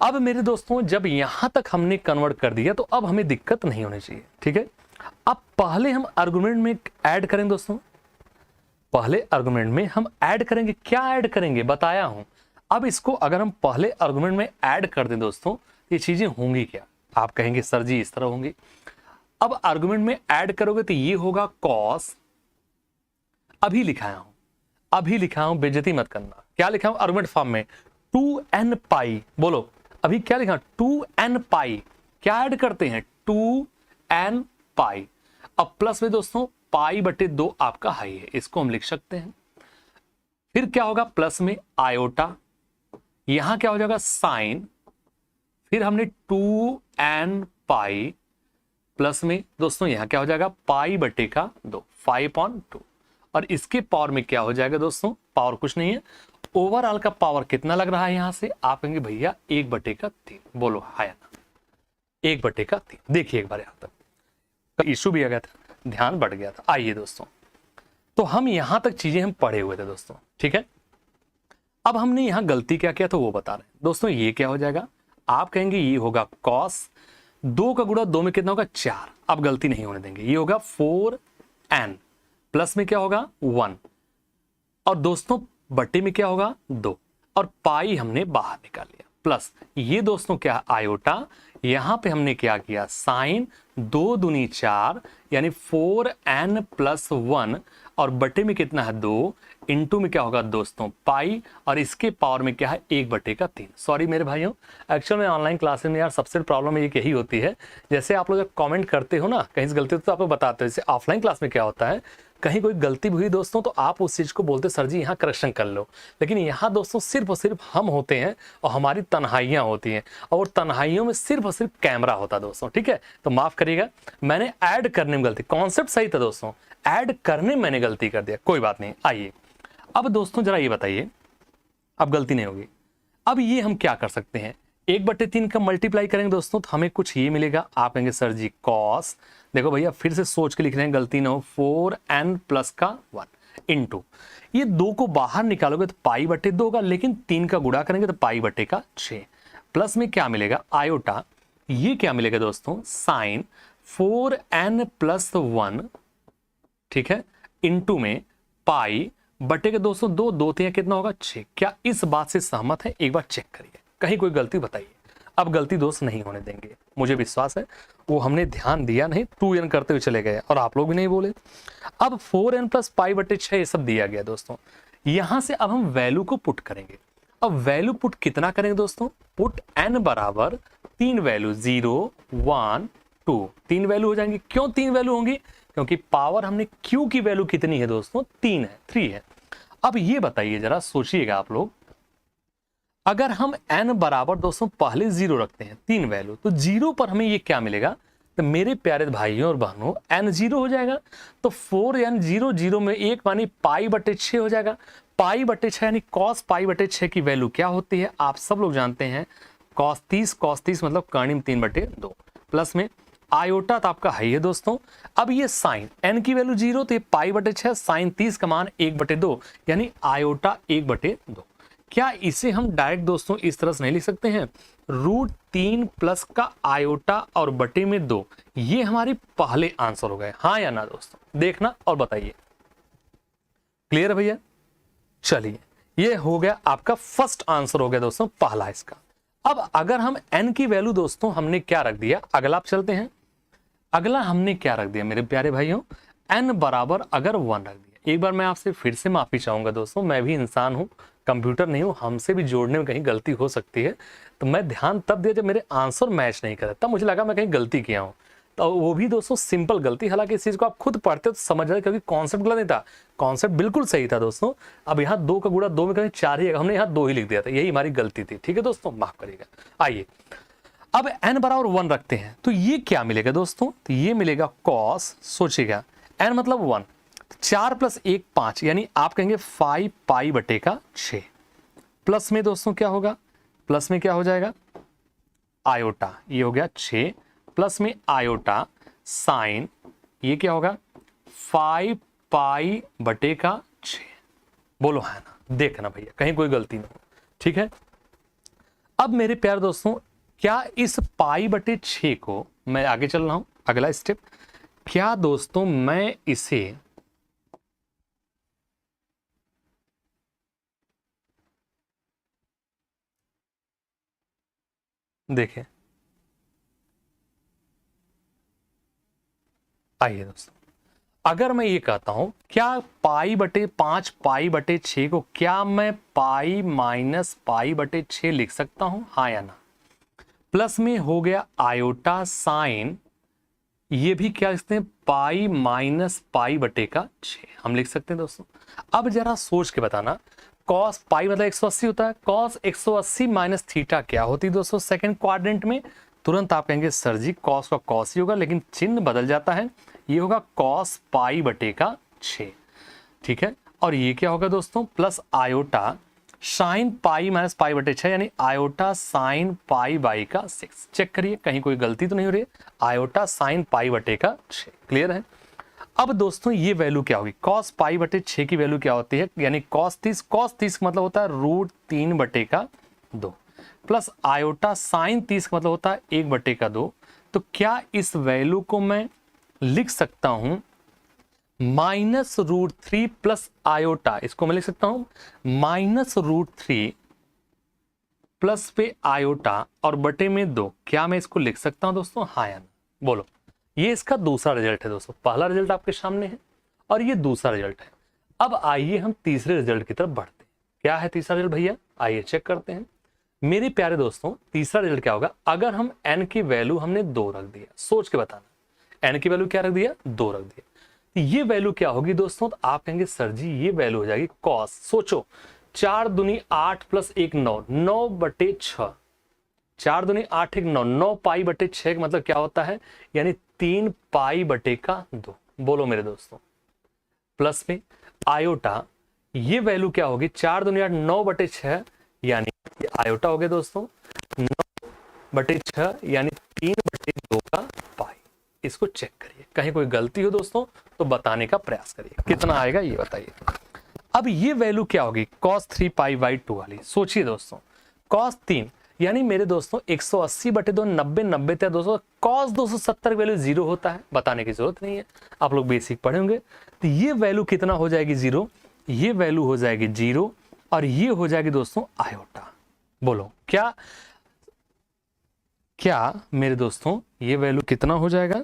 अब मेरे दोस्तों जब यहां तक हमने कन्वर्ट कर दिया तो अब हमें दिक्कत नहीं होनी चाहिए, ठीक है। अब पहले हम आर्गुमेंट में ऐड करेंगे दोस्तों, पहले आर्गुमेंट में हम ऐड करेंगे, क्या ऐड करेंगे बताया हूं। अब इसको अगर हम पहले आर्गुमेंट में ऐड कर दें दोस्तों, ये चीजें होंगी क्या, आप कहेंगे सर जी इस तरह होंगी। अब आर्गुमेंट में ऐड करोगे तो ये होगा cos, अभी लिखाया हूं, बेइज्जती मत करना, क्या लिखा हूं आर्गुमेंट फॉर्म में 2n पाई, बोलो अभी क्या लिखा 2n पाई, क्या ऐड करते हैं 2n पाई। अब प्लस में दोस्तों π/2 आपका हाई है, इसको हम लिख सकते हैं। फिर क्या होगा प्लस में आयोटा, यहां क्या हो जाएगा साइन, फिर हमने 2n पाई प्लस में दोस्तों यहां क्या हो जाएगा π/2 5/2 और इसके पावर में क्या हो जाएगा दोस्तों, पावर कुछ नहीं है, ओवरऑल का पावर कितना लग रहा है यहां से, आप कहेंगे भैया 1/3। बोलो हाय ना 1/3। देखिए एक बार यहां तक तो इशू भी आ गया था, ध्यान बढ़ गया था। आइए दोस्तों तो हम यहां तक चीजें हम पढ़े हुए थे दोस्तों, ठीक है। अब हमने यहां गलती क्या किया तो वो बता रहे हैं दोस्तों। ये क्या हो जाएगा, आप कहेंगे ये होगा cos, 2 का गुणा 2 में कितना होगा 4, अब गलती नहीं होने देंगे, ये होगा 4n प्लस में क्या होगा 1 और दोस्तों बट्टे में क्या होगा 2 और पाई हमने बाहर निकाल लिया, प्लस ये दोस्तों क्या आयोटा, यहां पे हमने क्या किया साइन 2 दूनी 4 यानी 4n + 1 और बटे में कितना है 2 इंटू में क्या होगा दोस्तों पाई और इसके पावर में क्या है 1/3। सॉरी मेरे भाइयों, एक्चुअल में ऑनलाइन क्लासेस में यार सबसे प्रॉब्लम एक यही होती है, जैसे आप लोग जब कमेंट करते हो ना कहीं से गलती होती तो आप लोग बताते हो, जैसे ऑफलाइन क्लास में क्या होता है कहीं कोई गलती हुई दोस्तों तो आप उस चीज को बोलते सर जी यहाँ करेक्शन कर लो, लेकिन यहाँ दोस्तों सिर्फ और सिर्फ हम होते हैं और हमारी तन्हाइयाँ होती हैं और तन्हाइयों में सिर्फ और सिर्फ कैमरा होता है दोस्तों, ठीक है। तो माफ करिएगा, मैंने ऐड करने में गलती, कॉन्सेप्ट सही था दोस्तों, ऐड करने में मैंने गलती कर दिया, कोई बात नहीं। आइए अब दोस्तों जरा ये बताइए, अब गलती नहीं होगी। अब ये हम क्या कर सकते हैं, 1/3 का मल्टीप्लाई करेंगे दोस्तों तो हमें कुछ ये मिलेगा, आप कहेंगे सर जी कॉस, देखो भैया फिर से सोच के लिख रहे हैं गलती ना हो, 4n + 1 इंटू ये 2 को बाहर निकालोगे तो π/2 होगा, लेकिन 3 का गुणा करेंगे तो π/6 प्लस में क्या मिलेगा आयोटा, ये क्या मिलेगा दोस्तों साइन 4n + 1, ठीक है, इंटू में पाई बटे के दोस्तों 2 2 3 कितना होगा 6। क्या इस बात से सहमत है? एक बार चेक करिए, कहीं कोई गलती बताइए। अब गलती दोस्त नहीं होने देंगे, मुझे विश्वास है। वो हमने ध्यान दिया नहीं, 2n करते हुए चले गए और आप लोग भी नहीं बोले। अब 4n प्लस पाई बटे 6 ये सब दिया गया दोस्तों। यहां से अब हम वैल्यू को पुट करेंगे। अब वैल्यू पुट कितना करेंगे दोस्तों? पुट n बराबर 3 वैल्यू 0 1 2, 3 वैल्यू हो जाएंगी। क्यों 3 वैल्यू होंगी? क्योंकि पावर हमने q की वैल्यू कितनी है दोस्तों? 3 है। अब ये बताइए जरा, सोचिएगा आप लोग, अगर हम n बराबर दोस्तों पहले 0 रखते हैं 3 वैल्यू, तो 0 पर हमें ये क्या मिलेगा? तो मेरे प्यारे भाइयों और बहनों n 0 हो जाएगा, तो 4n 0 0 में 1 मानी पाई बटे 6 हो जाएगा। पाई बटे 6 यानी कॉस पाई बटे 6 की वैल्यू क्या होती है? आप सब लोग जानते हैं, कॉस 30 मतलब कर्णिम 3/2 प्लस में आयोटा तो आपका है ही है दोस्तों। अब ये साइन n की वैल्यू 0 तो ये पाई बटे 6, साइन 30 का मान 1/2 यानी आयोटा 1/2। क्या इसे हम डायरेक्ट दोस्तों इस तरह से नहीं लिख सकते हैं? √3 प्लस का आयोटा और बटे में 2, ये हमारे पहले आंसर हो गए, हाँ या ना दोस्तों? देखना और बताइए। क्लियर है भैया? चलिए, ये हो गया आपका फर्स्ट आंसर हो गया दोस्तों, पहला इसका। अब अगर हम n की वैल्यू दोस्तों हमने क्या रख दिया, अगला आप चलते हैं। अगला हमने क्या रख दिया मेरे प्यारे भाइयों? n बराबर अगर 1 रख दिया। एक बार मैं आपसे फिर से माफी चाहूंगा दोस्तों, मैं भी इंसान हूं, कंप्यूटर नहीं हूं, हमसे भी जोड़ने में कहीं गलती हो सकती है। तो मैं ध्यान तब दिया जब मेरे आंसर मैच नहीं करे, तब मुझे लगा मैं कहीं गलती किया हूं। तो वो भी दोस्तों सिंपल गलती, हालांकि इस चीज को आप खुद पढ़ते हो तो समझ जाए, क्योंकि कॉन्सेप्ट गलत नहीं था, कॉन्सेप्ट बिल्कुल सही था दोस्तों। अब यहाँ 2 का गुणा 2 में कहीं 4 ही, हमने यहाँ 2 ही लिख दिया था, यही हमारी गलती थी। ठीक है दोस्तों, माफ करिएगा। आइए अब n बराबर 1 रखते हैं, तो ये क्या मिलेगा दोस्तों? तो ये मिलेगा कॉस, सोचिएगा n मतलब 1, 4 प्लस 1 5 यानी आप कहेंगे 5 पाई बटे का 6। प्लस में दोस्तों क्या होगा? प्लस में क्या हो जाएगा? आयोटा, ये हो गया 6 प्लस में आयोटा साइन, ये क्या होगा? 5 पाई बटे का 6। बोलो है ना? देखना भैया कहीं कोई गलती ना हो। ठीक है, अब मेरे प्यारे दोस्तों, क्या इस पाई बटे 6 को, मैं आगे चल रहा हूं, अगला स्टेप, क्या दोस्तों मैं इसे देखें, आइए दोस्तों, अगर मैं ये कहता हूं क्या पाई बटे 5 पाई बटे 6 को क्या मैं पाई माइनस पाई बटे 6 लिख सकता हूं, हाँ या ना? प्लस में हो गया आयोटा साइन, ये भी क्या लिखते हैं? पाई माइनस पाई बटे का 6 हम लिख सकते हैं दोस्तों। अब जरा सोच के बताना, कॉस पाई मतलब 180 होता है, कॉस 180 माइनस थीटा क्या होती है दोस्तों सेकंड क्वाड्रेंट में? तुरंत आप कहेंगे सर जी कॉस का कॉस ही होगा, लेकिन चिन्ह बदल जाता है, ये होगा कॉस पाई बटे का 6। ठीक है, और ये क्या होगा दोस्तों? Plus iota sine pi minus pi बटे 6 यानी आयोटा साइन पाई बाई का 6। चेक करिए कहीं कोई गलती तो नहीं हो रही है, आयोटा साइन पाई बटे का 6। क्लियर है? अब दोस्तों ये वैल्यू क्या होगी? कॉस पाई बटे 6 की वैल्यू क्या होती है? यानी कॉस 30 मतलब होता है √3 बटे का 2 प्लस आयोटा साइन 30 का मतलब होता है 1 बटे का 2। तो क्या इस वैल्यू को मैं लिख सकता हूं -√3 प्लस आयोटा, इसको मैं लिख सकता हूं -√3 प्लस पे आयोटा और बटे में 2। क्या मैं इसको लिख सकता हूं दोस्तों, हाँ या ना? बोलो। ये इसका दूसरा रिजल्ट है दोस्तों, पहला रिजल्ट आपके सामने है और ये दूसरा रिजल्ट है। अब आइए हम तीसरे रिजल्ट की तरफ बढ़ते हैं। क्या है तीसरा रिजल्ट भैया? आइए चेक करते हैं मेरे प्यारे दोस्तों। तीसरा रिजल्ट क्या होगा? अगर हम n की वैल्यू हमने 2 रख दिया, सोच के बताना, n की वैल्यू क्या रख दिया? 2 रख दिया, तो ये वैल्यू क्या होगी दोस्तों? तो आप कहेंगे सर जी ये वैल्यू हो जाएगी कॉस, सोचो 4 दूनी 8 प्लस 1 9, 9 बटे 6, 4 दूनी 8 1 9, 9 पाई बटे 6 का मतलब क्या होता है? यानी 3 पाई बटे का 2। बोलो मेरे दोस्तों। प्लस में आयोटा, ये वैल्यू क्या होगी? 4 दूनी 8 9 बटे 6 यानी ये आयोटा हो गया दोस्तों 9 बटे 6 यानी 3 बटे 2 का पाई। इसको चेक करिए कहीं कोई गलती हो दोस्तों तो बताने का प्रयास करिए, कितना आएगा ये बताइए। अब ये वैल्यू क्या होगी? cos 3 पाई बाई 2 वाली। सोचिए दोस्तों cos 3 यानी मेरे दोस्तों 180 बटे 2 90 90 तक दोस्तों cos 270 की वैल्यू 0 होता है, बताने की जरूरत नहीं है, आप लोग बेसिक पढ़े होंगे। तो ये वैल्यू कितना हो जाएगी 0, ये वैल्यू हो जाएगी 0 और ये हो जाएगी दोस्तों आयोटा। बोलो क्या क्या मेरे दोस्तों ये वैल्यू कितना हो जाएगा,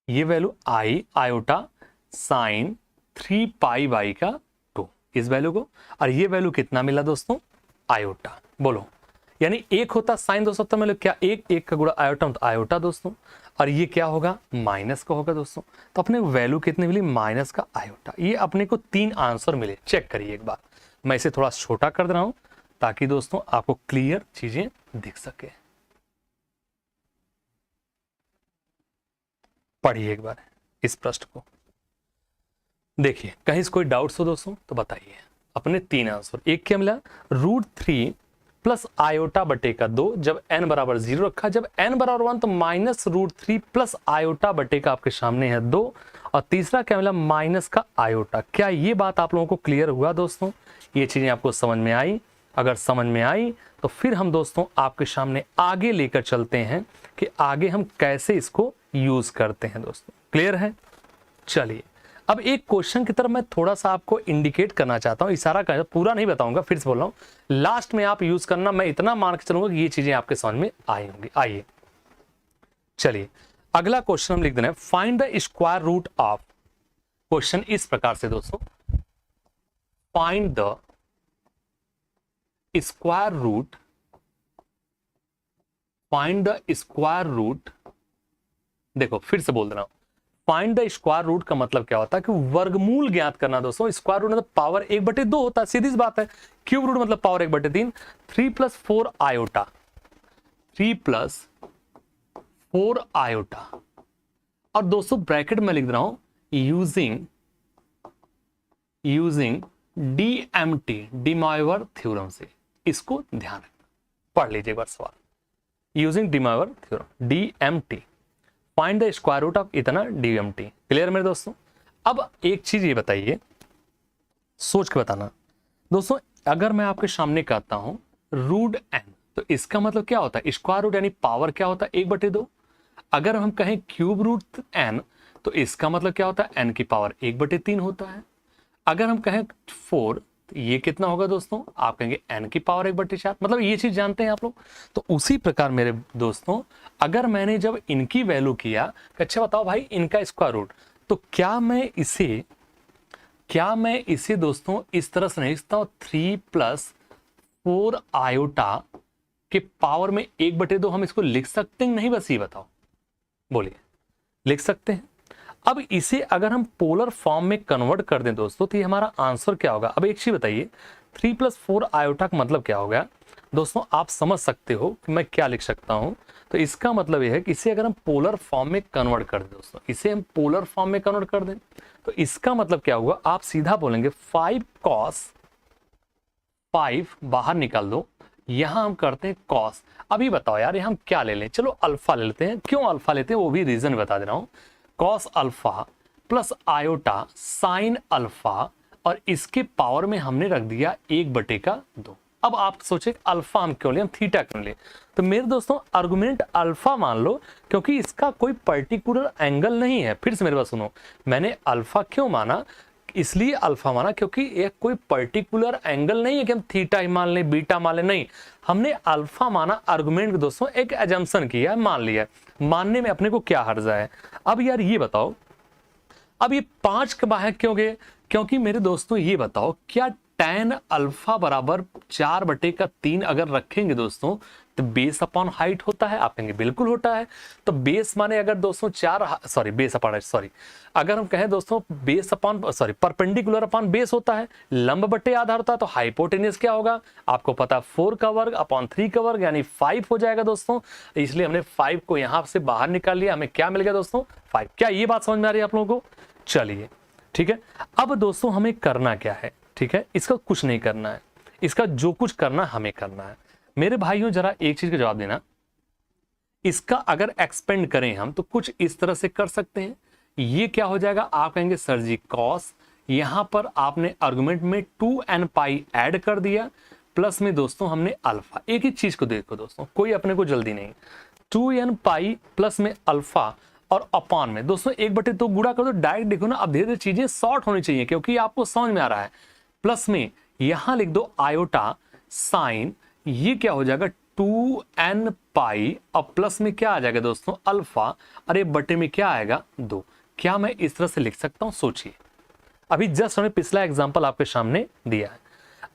ये value I iota sine 3 pi by का 2 इस वैल्यू को, और ये वैल्यू कितना मिला दोस्तों आयोटा। बोलो यानी एक होता साइन 270 में क्या एक का गुणा आयोटा तो आयोटा दोस्तों, और ये क्या होगा माइनस का होगा दोस्तों। तो अपने वैल्यू कितनी मिली माइनस का आयोटा। ये अपने को 3 आंसर मिले, चेक करिए एक बार। मैं इसे थोड़ा छोटा कर दे रहा हूं ताकि दोस्तों आपको क्लियर चीजें दिख सके। पढ़िए एक बार इस प्रश्न को, देखिए कहीं से कोई डाउट्स हो दोस्तों तो बताइए। अपने 3 आंसर, एक क्या मिला √3 प्लस आयोटा बटे का 2 जब n बराबर 0 रखा, जब n बराबर 1 तो माइनस √3 प्लस आयोटा बटे का आपके सामने है 2, और तीसरा क्या मिला माइनस का आयोटा। क्या ये बात आप लोगों को क्लियर हुआ दोस्तों, ये चीजें आपको समझ में आई? अगर समझ में आई तो फिर हम दोस्तों आपके सामने आगे लेकर चलते हैं कि आगे हम कैसे इसको यूज करते हैं दोस्तों। क्लियर है? चलिए अब एक क्वेश्चन की तरफ मैं थोड़ा सा आपको इंडिकेट करना चाहता हूं, इशारा कर, पूरा नहीं बताऊंगा, फिर से बोल रहा हूं, लास्ट में आप यूज करना, मैं इतना मान के चलूंगा कि ये चीजें आपके समझ में आई होंगी। आइए चलिए अगला क्वेश्चन हम लिख देना है, find the square root of. Question इस प्रकार से दोस्तों, find the square root, find the square root, देखो फिर से बोल दे रहा हूं, फाइंड द स्क्वायर रूट का मतलब क्या होता है कि वर्गमूल ज्ञात करना दोस्तों। स्क्वायर रूट मतलब पावर 1/2 होता है, सीधी सी बात है। क्यूब रूट मतलब पावर 1/3, 3 + 4 आयोटा, 3 + 4 आयोटा, और दोस्तों ब्रैकेट में लिख रहा हूं using DMT de Moivre theorem से। इसको ध्यान रखना, पढ़ लीजिए एक बार सवाल, using de Moivre theorem DMT find the square root of इतना DMT। क्लियर मेरे दोस्तों? अब एक चीज ये बताइए, सोच के बताना दोस्तों, अगर मैं आपके सामने कहता हूं √n तो इसका मतलब क्या होता है, स्क्वायर रूट यानी पावर क्या होता है 1/2। अगर हम कहें क्यूब रूट n तो इसका मतलब क्या होता है n की पावर 1/3 होता है। अगर हम कहें 4 तो ये कितना होगा दोस्तों, आप कहेंगे n की पावर 1/4, मतलब ये चीज जानते हैं आप लोग। तो उसी प्रकार मेरे दोस्तों, अगर मैंने जब इनकी वैल्यू किया, अच्छा बताओ भाई इनका स्क्वायर रूट, तो क्या मैं इसे दोस्तों इस तरह से नहीं लिखता हूं 3 + 4 आयोटा के पावर में 1/2 हम इसको लिख सकते हैं नहीं? बस ये बताओ, बोलिए लिख सकते हैं। अब इसे अगर हम पोलर फॉर्म में कन्वर्ट कर दें दोस्तों तो ये हमारा आंसर क्या होगा। अब एक चीज बताइए, 3 + 4 आयोटा का मतलब क्या हो गया दोस्तों, आप समझ सकते हो कि मैं क्या लिख सकता हूं। तो इसका मतलब यह है कि इसे अगर हम पोलर फॉर्म में कन्वर्ट कर दें दोस्तों, इसे हम पोलर फॉर्म में कन्वर्ट कर दें तो इसका मतलब क्या होगा, आप सीधा बोलेंगे 5 cos, 5 बाहर निकाल दो, यहां हम करते हैं cos। अभी बताओ यार हम क्या ले लें, चलो अल्फा ले लेते हैं। क्यों अल्फा लेते हैं वो भी रीजन बता दे रहा हूं, cos alpha plus iota sine alpha, और इसके पावर में हमने रख दिया 1/2। अब आप सोचे अल्फा हम क्यों ले, हम थीटा क्यों ले? तो मेरे दोस्तों आर्गुमेंट अल्फा मान लो, क्योंकि इसका कोई पर्टिकुलर एंगल नहीं है। फिर से मेरे पास सुनो, मैंने अल्फा क्यों माना, इसलिए अल्फा माना क्योंकि ये कोई पर्टिकुलर एंगल नहीं है कि हम थीटा ही मान लें बीटा मान लें, नहीं, हमने अल्फा माना। आर्गुमेंट दोस्तों एक एजम्पशन किया, मान लिया, मानने में अपने को क्या हर्जा है। अब यार ये बताओ, अब ये 5 के बाहर क्यों गए, क्योंकि मेरे दोस्तों ये बताओ क्या tan अल्फा बराबर 4/3 अगर रखेंगे दोस्तों तो बेस अपॉन हाइट होता है? आप कहेंगे बिल्कुल होता है। तो बेस माने अगर दोस्तों अगर हम कहें दोस्तों base upon perpendicular upon base होता है, लंब बटे आधार होता है, तो हाइपोटेन्यूज क्या होगा आपको पता, 4 का वर्ग अपॉन 3 का वर्ग यानी 5 हो जाएगा दोस्तों। इसलिए हमने 5 को यहां से बाहर निकाल लिया, हमें क्या मिल गया दोस्तों 5। क्या ये बात समझ में आ रही है आप लोगों को? चलिए ठीक है, अब दोस्तों हमें करना क्या है, ठीक है, इसका कुछ नहीं करना है, इसका जो कुछ करना हमें करना है। मेरे भाइयों जरा एक चीज का जवाब देना, इसका अगर एक्सपेंड करें हम तो कुछ इस तरह से कर सकते हैं। ये क्या हो जाएगा, आप कहेंगे सर जी कॉस, यहां पर आपने आर्गुमेंट में 2n पाई ऐड कर दिया, प्लस में दोस्तों हमने अल्फा, एक ही चीज को देखो दोस्तों, कोई अपने को जल्दी नहीं, 2n पाई प्लस में अल्फा और अपान में दोस्तों 1/2 गुणा कर दो, डायरेक्ट देखो ना। अब धीरे धीरे चीजें शॉर्ट होनी चाहिए क्योंकि आपको समझ में आ रहा है। प्लस में यहां लिख दो आयोटा साइन, ये क्या हो जाएगा 2n पाई, अब प्लस में क्या आ जाएगा दोस्तों अल्फा, अरे बटे में क्या आएगा 2। क्या मैं इस तरह से लिख सकता हूं? सोचिए, अभी जस्ट हमने पिछला एग्जांपल आपके सामने दिया है।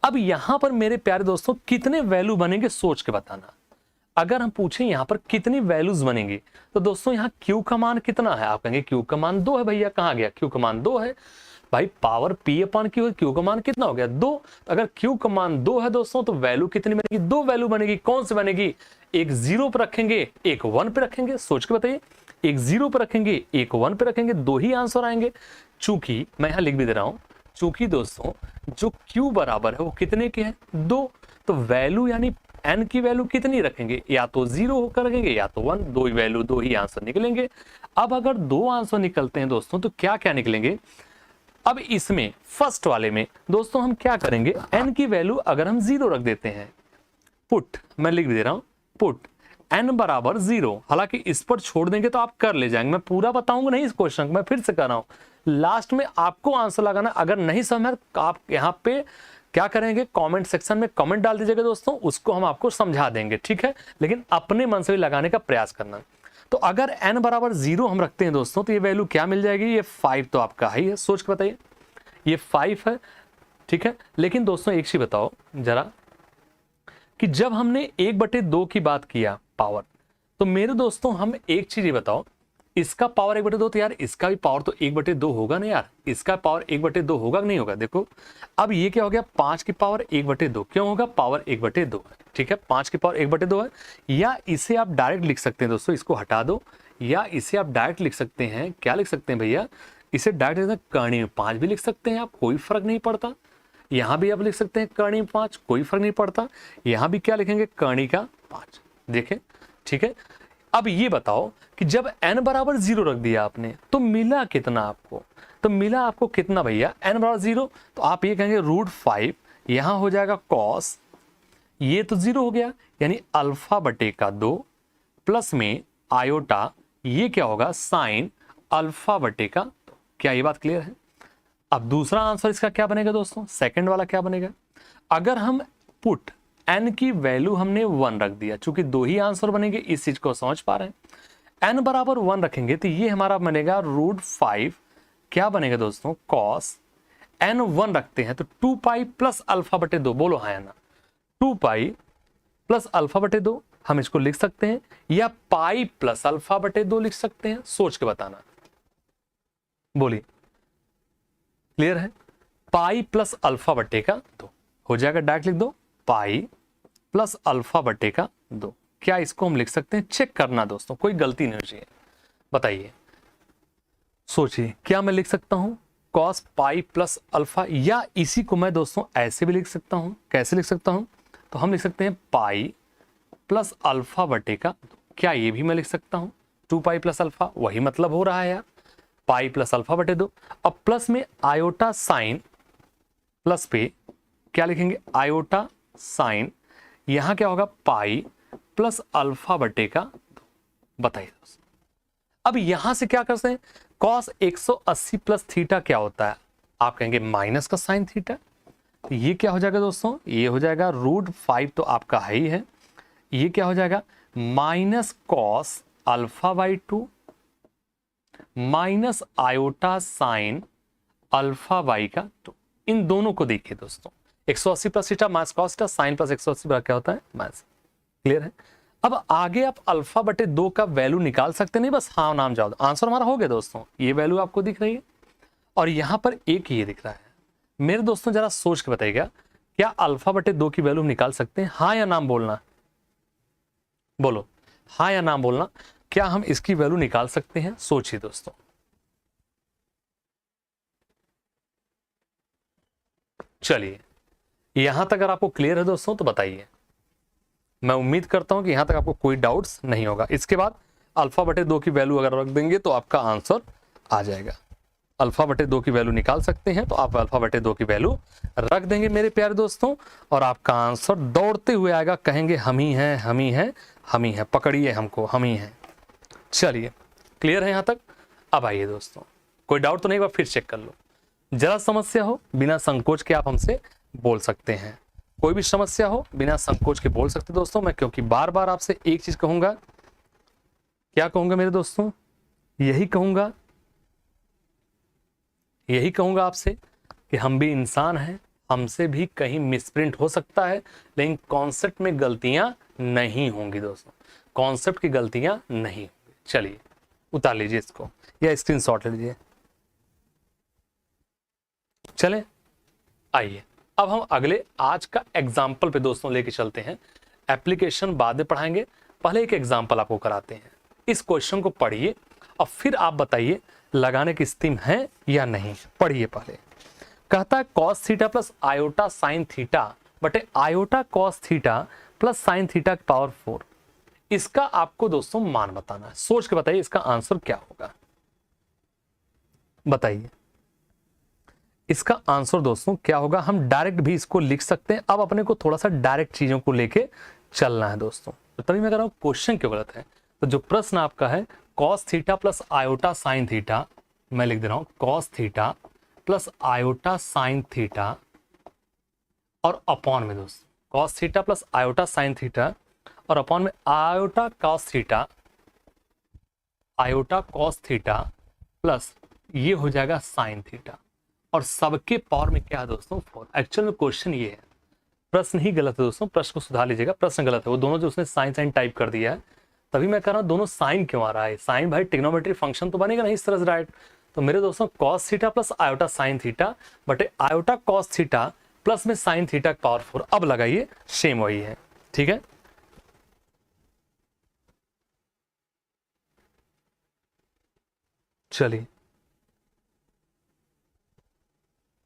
अब यहां पर मेरे प्यारे दोस्तों कितने वैल्यू बनेंगे सोच के बताना। अगर हम पूछें यहां पर कितनी वैल्यूज बनेंगी तो दोस्तों यहां क्यू का मान कितना है? आप कहेंगे क्यू का मान 2 है। भैया कहां गया? क्यू का मान 2 है भाई, पावर पी अपान क्यू है, क्यू का मान कितना हो गया 2। अगर क्यू का मान 2 है दोस्तों तो वैल्यू कितनी बनेगी? 2 वैल्यू बनेगी। कौन सी बनेगी? एक 0 पर रखेंगे, एक 1 पे रखेंगे। सोच के बताइए, एक 0 पर रखेंगे, एक 1 पे रखेंगे, 2 ही आंसर आएंगे। चूंकि मैं यहां लिख भी दे रहा हूं, चूंकि दोस्तों जो Q बराबर है वो कितने के है 2, तो वैल्यू यानी n की वैल्यू कितनी रखेंगे? या तो 0 होकर रखेंगे या तो 1, 2 ही वैल्यू, 2 ही आंसर निकलेंगे। अब अगर 2 आंसर निकलते हैं दोस्तों तो क्या क्या निकलेंगे? अब इसमें फर्स्ट वाले में दोस्तों हम क्या करेंगे, n की वैल्यू अगर हम 0 रख देते हैं, पुट, मैं लिख भी दे रहा हूं, पुट n बराबर 0। हालांकि इस पर छोड़ देंगे तो आप कर ले जाएंगे, मैं पूरा बताऊंगा नहीं इस क्वेश्चन, मैं फिर से कर रहा हूं, लास्ट में आपको आंसर लगाना। अगर नहीं समझ तो आप यहाँ पे क्या करेंगे, कमेंट सेक्शन में कमेंट डाल दीजिएगा दोस्तों, उसको हम आपको समझा देंगे, ठीक है। लेकिन अपने मन से भी लगाने का प्रयास करना। तो अगर n बराबर 0 हम रखते हैं दोस्तों तो ये वैल्यू क्या मिल जाएगी? ये 5 तो आपका ही है, सोच के बताइए, ये 5 है, ठीक है। लेकिन दोस्तों एक चीज बताओ जरा, कि जब हमने 1/2 की बात किया पावर, तो मेरे दोस्तों हम एक चीज ये बताओ, इसका पावर 1/2 तो यार इसका भी पावर तो 1/2 होगा ना यार, इसका पावर 1/2 होगा कि नहीं होगा? देखो अब ये क्या हो गया, 5 की पावर 1/2 क्यों होगा? पावर 1/2 है, ठीक है, 5 की पावर 1/2 है। या इसे आप डायरेक्ट लिख सकते हैं दोस्तों, इसको हटा दो, या इसे आप डायरेक्ट लिख सकते हैं, क्या लिख सकते हैं भैया, इसे डायरेक्ट कर्ण 5 भी लिख सकते हैं आप, कोई फर्क नहीं पड़ता। यहां भी आप लिख सकते हैं कर्ण 5, कोई फर्क नहीं पड़ता। यहां भी क्या लिखेंगे, कर्ण का 5, देखें, ठीक है। अब ये बताओ कि जब n बराबर 0 रख दिया आपने तो मिला कितना आपको? तो मिला आपको कितना भैया, n बराबर 0, तो आप ये कहेंगे √5, यहां हो जाएगा कॉस, ये तो 0 हो गया, यानी अल्फा बटे का 2 प्लस में आयोटा, ये क्या होगा साइन अल्फा बटे का 2। क्या ये बात क्लियर है? अब दूसरा आंसर इसका क्या बनेगा दोस्तों, सेकंड वाला क्या बनेगा? अगर हम पुट n की वैल्यू हमने 1 रख दिया, चूंकि 2 ही आंसर बनेंगे, इस चीज को समझ पा रहे हैं। n बराबर 1 रखेंगे तो ये हमारा बनेगा √5, क्या बनेगा दोस्तों कॉस, n 1 रखते हैं तो 2 पाई प्लस अल्फा बटे 2, बोलो हाँ या ना, 2 पाई प्लस अल्फा बटे 2 हम इसको लिख सकते हैं, या पाई प्लस अल्फा बटे 2 लिख सकते हैं, सोच के बताना, बोलिए क्लियर है? पाई प्लस अल्फा बटे का 2 हो जाएगा, डायरेक्ट लिख दो पाई प्लस अल्फा बटे का 2। क्या इसको हम लिख सकते हैं? चेक करना दोस्तों, कोई गलती नहीं चाहिए, बताइए, सोचिए, क्या मैं लिख सकता हूं कॉस पाई प्लस अल्फा, या इसी को मैं दोस्तों ऐसे भी लिख सकता हूं। कैसे लिख सकता हूं? तो हम लिख सकते हैं पाई प्लस अल्फा बटे का 2। क्या ये भी मैं लिख सकता हूं 2 पाई प्लस अल्फा, वही मतलब हो रहा है यार, पाई प्लस अल्फा बटे 2। अब प्लस में आयोटा साइन, प्लस पे क्या लिखेंगे आयोटा साइन, यहां क्या होगा पाई प्लस अल्फा बटे का 2। बताइए दोस्तों, अब यहां से क्या करते हैं, कॉस 180 प्लस थीटा क्या होता है? आप कहेंगे माइनस का साइन थीटा, तो ये क्या हो जाएगा दोस्तों, ये हो जाएगा √5 तो आपका है ही है, ये क्या हो जाएगा minus cos alpha by 2 minus iota sine alpha by का 2। इन दोनों को देखिए दोस्तों, 180 plus theta minus cos theta, sine plus 180 क्या होता है माइनस, क्लियर है? अब आगे आप अल्फा बटे 2 का वैल्यू निकाल सकते नहीं, बस हाँ नाम जाओ, आंसर हमारा हो गया दोस्तों। ये वैल्यू आपको दिख रही है और यहां पर एक ये दिख रहा है। मेरे दोस्तों जरा सोच के बताइएगा, क्या अल्फा बटे 2 की वैल्यू निकाल सकते हैं? हाँ या नाम बोलना, बोलो हाँ या नाम बोलना, क्या हम इसकी वैल्यू निकाल सकते हैं? सोचिए दोस्तों, चलिए यहां तक अगर आपको क्लियर है दोस्तों तो बताइए। मैं उम्मीद करता हूं कि यहां तक आपको कोई डाउट्स नहीं होगा। इसके बाद अल्फा बटे 2 की वैल्यू अगर रख देंगे तो आपका आंसर आ जाएगा। अल्फा बटे 2 की वैल्यू निकाल सकते हैं, तो आप अल्फा बटे 2 की वैल्यू रख देंगे मेरे प्यारे दोस्तों, और आपका आंसर दौड़ते हुए आएगा, कहेंगे हम ही हैं, हम ही हैं, हम ही हैं, पकड़िए हमको, हम ही हैं। चलिए, क्लियर है यहाँ तक? अब आइए दोस्तों, कोई डाउट तो नहीं, एक बार फिर चेक कर लो। जरा समस्या हो बिना संकोच के आप हमसे बोल सकते हैं, कोई भी समस्या हो बिना संकोच के बोल सकते दोस्तों। मैं क्योंकि बार बार आपसे एक चीज कहूंगा, क्या कहूंगा मेरे दोस्तों, यही कहूंगा आपसे कि हम भी इंसान हैं, हमसे भी कहीं मिसप्रिंट हो सकता है, लेकिन कॉन्सेप्ट में गलतियां नहीं होंगी दोस्तों, कॉन्सेप्ट की गलतियां नहीं होंगी। चलिए उतार लीजिए इसको या स्क्रीनशॉट ले लीजिए। चलें, आइए अब हम अगले आज का एग्जाम्पल पे दोस्तों लेके चलते हैं। एप्लीकेशन बाद में पढ़ाएंगे, पहले एक एग्जाम्पल आपको कराते हैं। इस क्वेश्चन को पढ़िए और फिर आप बताइए लगाने की स्थिति है या नहीं। पढ़िए पहले। कहता है cos theta plus iota sine theta बटे iota cos theta plus sine theta की पावर 4। इसका आपको दोस्तों मान बताना है। सोच के बताइए इसका आंसर क्या होगा, बताइए इसका आंसर दोस्तों क्या होगा। हम डायरेक्ट भी इसको लिख सकते हैं, अब अपने को थोड़ा सा डायरेक्ट चीजों को लेके चलना है दोस्तों। तो तभी मैं कह रहा हूं क्वेश्चन क्यों गलत है। तो जो प्रश्न आपका है cos theta plus iota sine theta, मैं लिख दे रहा हूं cos theta plus iota sine theta और अपॉन में दोस्तों cos theta plus iota sine theta और अपॉन में iota cos theta, iota cos theta plus ये हो जाएगा साइन थीटा, और सबके पावर में क्या है दोस्तों 4। एक्चुअल में क्वेश्चन ये है, प्रश्न ही गलत है दोस्तों, प्रश्न को सुधार लीजिएगा, प्रश्न गलत है। वो दोनों जो उसने साइन साइन टाइप कर दिया है, तभी मैं कह रहा हूं दोनों साइन क्यों आ रहा है। साइन भाई ट्रिग्नोमेट्री फंक्शन तो बनेगा नहीं इस तरह से डायरेक्ट। तो मेरे दोस्तों cos theta plus iota sine theta बटे आयोटा cos थीटा प्लस में साइन थीटा पावर 4। अब लगाइए, सेम वही है, ठीक है। चलिए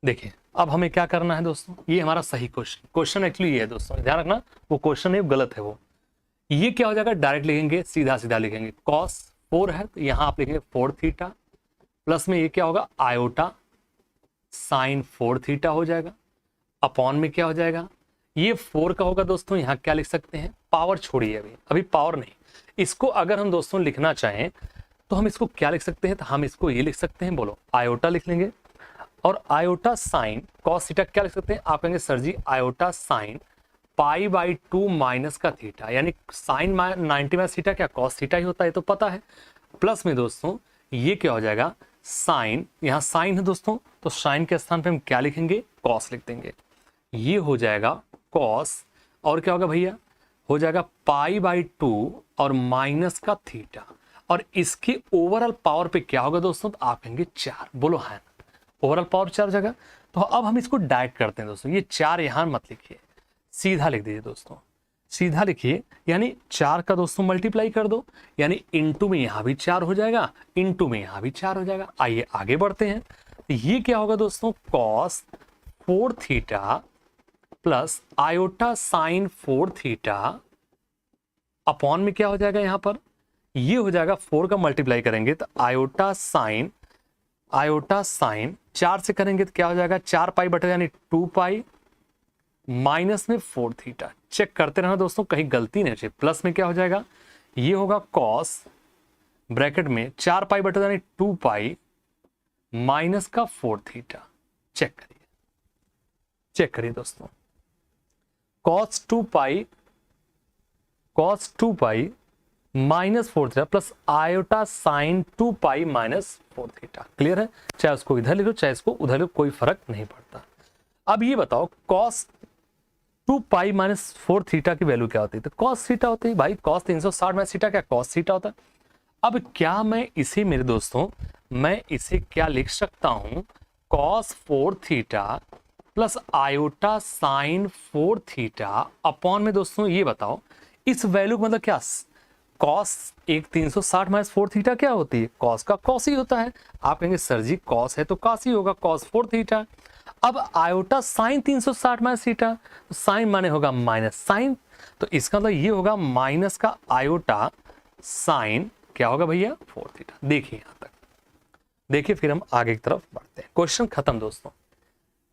देखिए अब हमें क्या करना है दोस्तों, ये हमारा सही क्वेश्चन एक्चुअली ये है दोस्तों, ध्यान रखना वो क्वेश्चन है गलत है वो। ये क्या हो जाएगा, डायरेक्ट लिखेंगे, सीधा सीधा लिखेंगे। cos 4 है तो यहां आप लिखेंगे 4 थीटा प्लस में ये क्या होगा आयोटा साइन 4 थीटा हो जाएगा, अपॉन में क्या हो जाएगा, ये 4 का होगा दोस्तों, यहां क्या लिख सकते हैं, पावर छोड़िए, अभी पावर नहीं। इसको अगर हम दोस्तों लिखना चाहें तो हम इसको क्या लिख सकते हैं, तो हम इसको ये लिख सकते हैं, बोलो आयोटा लिख लेंगे, और आयोटा साइन cos थीटा क्या लिख सकते हैं, आप कहेंगे sir ji iota sine pi by 2 minus का थीटा, यानी साइन 90 माइनस थीटा क्या cos थीटा ही होता है, तो पता है। प्लस में दोस्तों ये क्या हो जाएगा साइन, यहाँ साइन है दोस्तों, तो साइन के स्थान पे हम क्या लिखेंगे cos लिख देंगे, ये हो जाएगा cos, और क्या होगा भैया, हो जाएगा पाई बाई 2 और माइनस का थीटा, और इसके ओवरऑल पावर पे क्या होगा दोस्तों, तो आप कहेंगे 4, बोलो है ओवरऑल पावर 4 जगह। तो अब हम इसको डायरेक्ट करते हैं दोस्तों, ये 4 यहां मत लिखिए, सीधा लिख दीजिए दोस्तों, सीधा लिखिए, यानी 4 का दोस्तों मल्टीप्लाई कर दो, यानी इनटू में यहां भी 4 हो जाएगा, इनटू में यहां भी 4 हो जाएगा। आइए आगे बढ़ते हैं। तो ये क्या होगा दोस्तों cos 4 theta plus iota sign 4 theta upon में क्या हो जाएगा, यहां पर ये हो जाएगा 4 का मल्टीप्लाई करेंगे तो आयोटा साइन 4 से करेंगे तो क्या हो जाएगा 4 पाई बटे यानी 2 पाई माइनस में 4 थीटा। चेक करते रहना दोस्तों कहीं गलती नहीं है। प्लस में क्या हो जाएगा, ये होगा cos ब्रैकेट में 4 पाई बटे यानी 2 पाई माइनस का 4 थीटा। चेक करिए दोस्तों, cos 2 pi minus 4 theta plus iota sign 2 pi minus 4 theta. Clear है, चाहे उसको इधर लिखो चाहे इसको उधर लिखो, कोई फर्क नहीं पड़ता। अब ये बताओ cos 2 पाई माइनस 4 थीटा की वैल्यू क्या होती है, तो cos थीटा होती है भाई, cos 360 माइनस थीटा क्या cos थीटा होता है। अब क्या मैं इसे मेरे दोस्तों, मैं इसे क्या लिख सकता हूं, cos 4 theta plus iota sign 4 theta upon में दोस्तों ये बताओ इस वैल्यू मतलब क्या, cos एक 360 माइनस 4 थीटा क्या होती है, cos का cos ही होता है। आप कहेंगे सर जी cos है तो cos ही होगा, cos 4 थीटा। अब आयोटा साइन 360 माइनस थीटा, तो साइन माने होगा माइनस साइन, तो इसका मतलब ये होगा माइनस का आयोटा साइन क्या होगा भैया 4 थीटा। देखिए यहां तक देखिए फिर हम आगे की तरफ बढ़ते हैं। क्वेश्चन खत्म दोस्तों,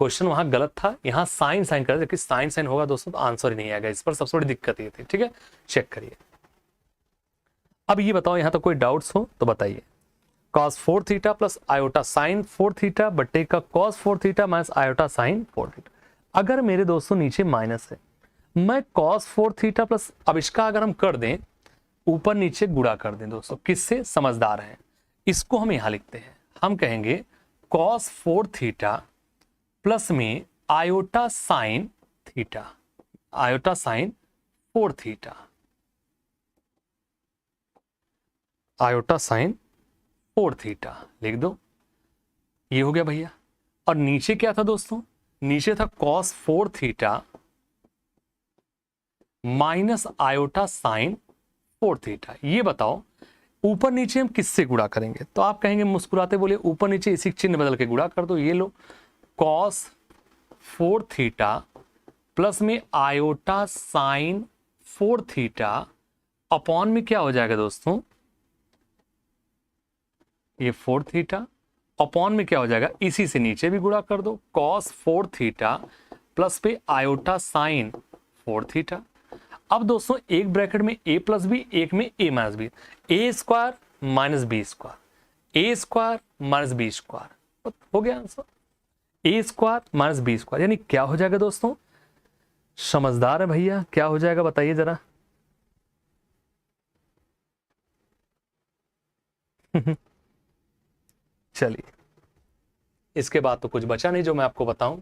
क्वेश्चन वहां गलत था, यहाँ साइन साइन कर, जबकि साइन साइन होगा दोस्तों तो आंसर ही नहीं आएगा। इस पर सबसे बड़ी दिक्कत ये थी। ठीक है, चेक करिए। अब ये बताओ, यहां तो कोई डाउट्स हो तो बताइए। cos 4 theta plus iota sign 4 theta बटे का cos 4 theta minus iota sign 4 theta. अगर मेरे दोस्तों नीचे माइनस है, मैं cos 4 थीटा प्लस, अब इसका अगर हम कर दें ऊपर नीचे गुणा कर दें दोस्तों, किससे? समझदार हैं, इसको हम यहां लिखते हैं, हम कहेंगे cos 4 थीटा प्लस में iota sine theta, iota sine 4 theta, iota sine 4 theta लिख दो। ये हो गया भैया। और नीचे क्या था दोस्तों? नीचे था cos 4 theta minus iota sign 4 theta. ये बताओ ऊपर नीचे हम किससे गुणा करेंगे? तो आप कहेंगे मुस्कुराते बोले ऊपर नीचे इसी चिन्ह बदल के गुणा कर दो। ये लो cos 4 थीटा प्लस में आयोटा साइन 4 थीटा अपॉन में क्या हो जाएगा दोस्तों? ये 4 थीटा अपॉन में क्या हो जाएगा? इसी से नीचे भी गुणा कर दो, cos 4 थीटा प्लस पे आयोटा साइन 4 थीटा। अब दोस्तों एक ब्रैकेट में a प्लस बी, एक में a minus B, A square minus B square, A square minus B square, हो गया answer. A square minus B square यानी क्या हो जाएगा दोस्तों? समझदार है भैया, क्या हो जाएगा बताइए जरा। चलिए, इसके बाद तो कुछ बचा नहीं जो मैं आपको बताऊं।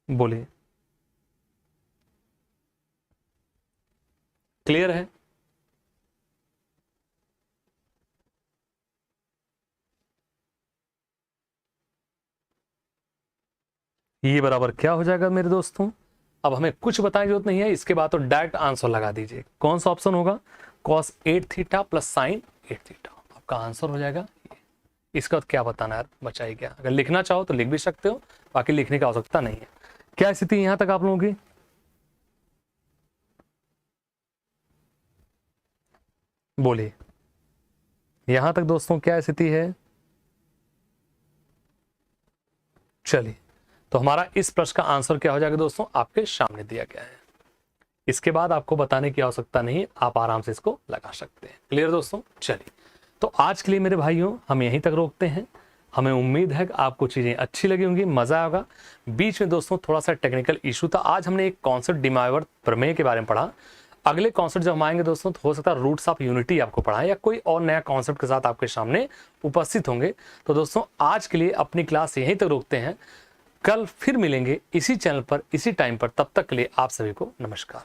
बोलिए, क्लियर है? ये बराबर क्या हो जाएगा मेरे दोस्तों? अब हमें कुछ बताने की जरूरत नहीं है, इसके बाद तो डायरेक्ट आंसर लगा दीजिए। कौन सा ऑप्शन होगा? cos 8 theta plus sign 8 theta आपका आंसर हो जाएगा। इसका तो क्या बताना है, बचा ही क्या। अगर लिखना चाहो तो लिख भी सकते हो, बाकी लिखने की आवश्यकता नहीं है। क्या स्थिति यहां तक आप लोगों की? बोलिए, यहां तक दोस्तों क्या स्थिति है? चलिए, तो हमारा इस प्रश्न का आंसर क्या हो जाएगा दोस्तों? आपके सामने दिया गया है। इसके बाद आपको बताने की आवश्यकता नहीं, आप आराम से इसको लगा सकते हैं। क्लियर दोस्तों? चलिए, तो आज के लिए मेरे भाइयों हम यहीं तक रोकते हैं। हमें उम्मीद है कि आपको चीज़ें अच्छी लगी होंगी, मज़ा आएगा। बीच में दोस्तों थोड़ा सा टेक्निकल इशू था। आज हमने एक कॉन्सेप्ट डिमाइवर प्रमेय के बारे में पढ़ा। अगले कॉन्सेप्ट जब हम आएंगे दोस्तों तो हो सकता है रूट्स ऑफ यूनिटी आपको पढ़ाएं या कोई और नया कॉन्सेप्ट के साथ आपके सामने उपस्थित होंगे। तो दोस्तों आज के लिए अपनी क्लास यहीं तक रोकते हैं। कल फिर मिलेंगे इसी चैनल पर इसी टाइम पर। तब तक के लिए आप सभी को नमस्कार।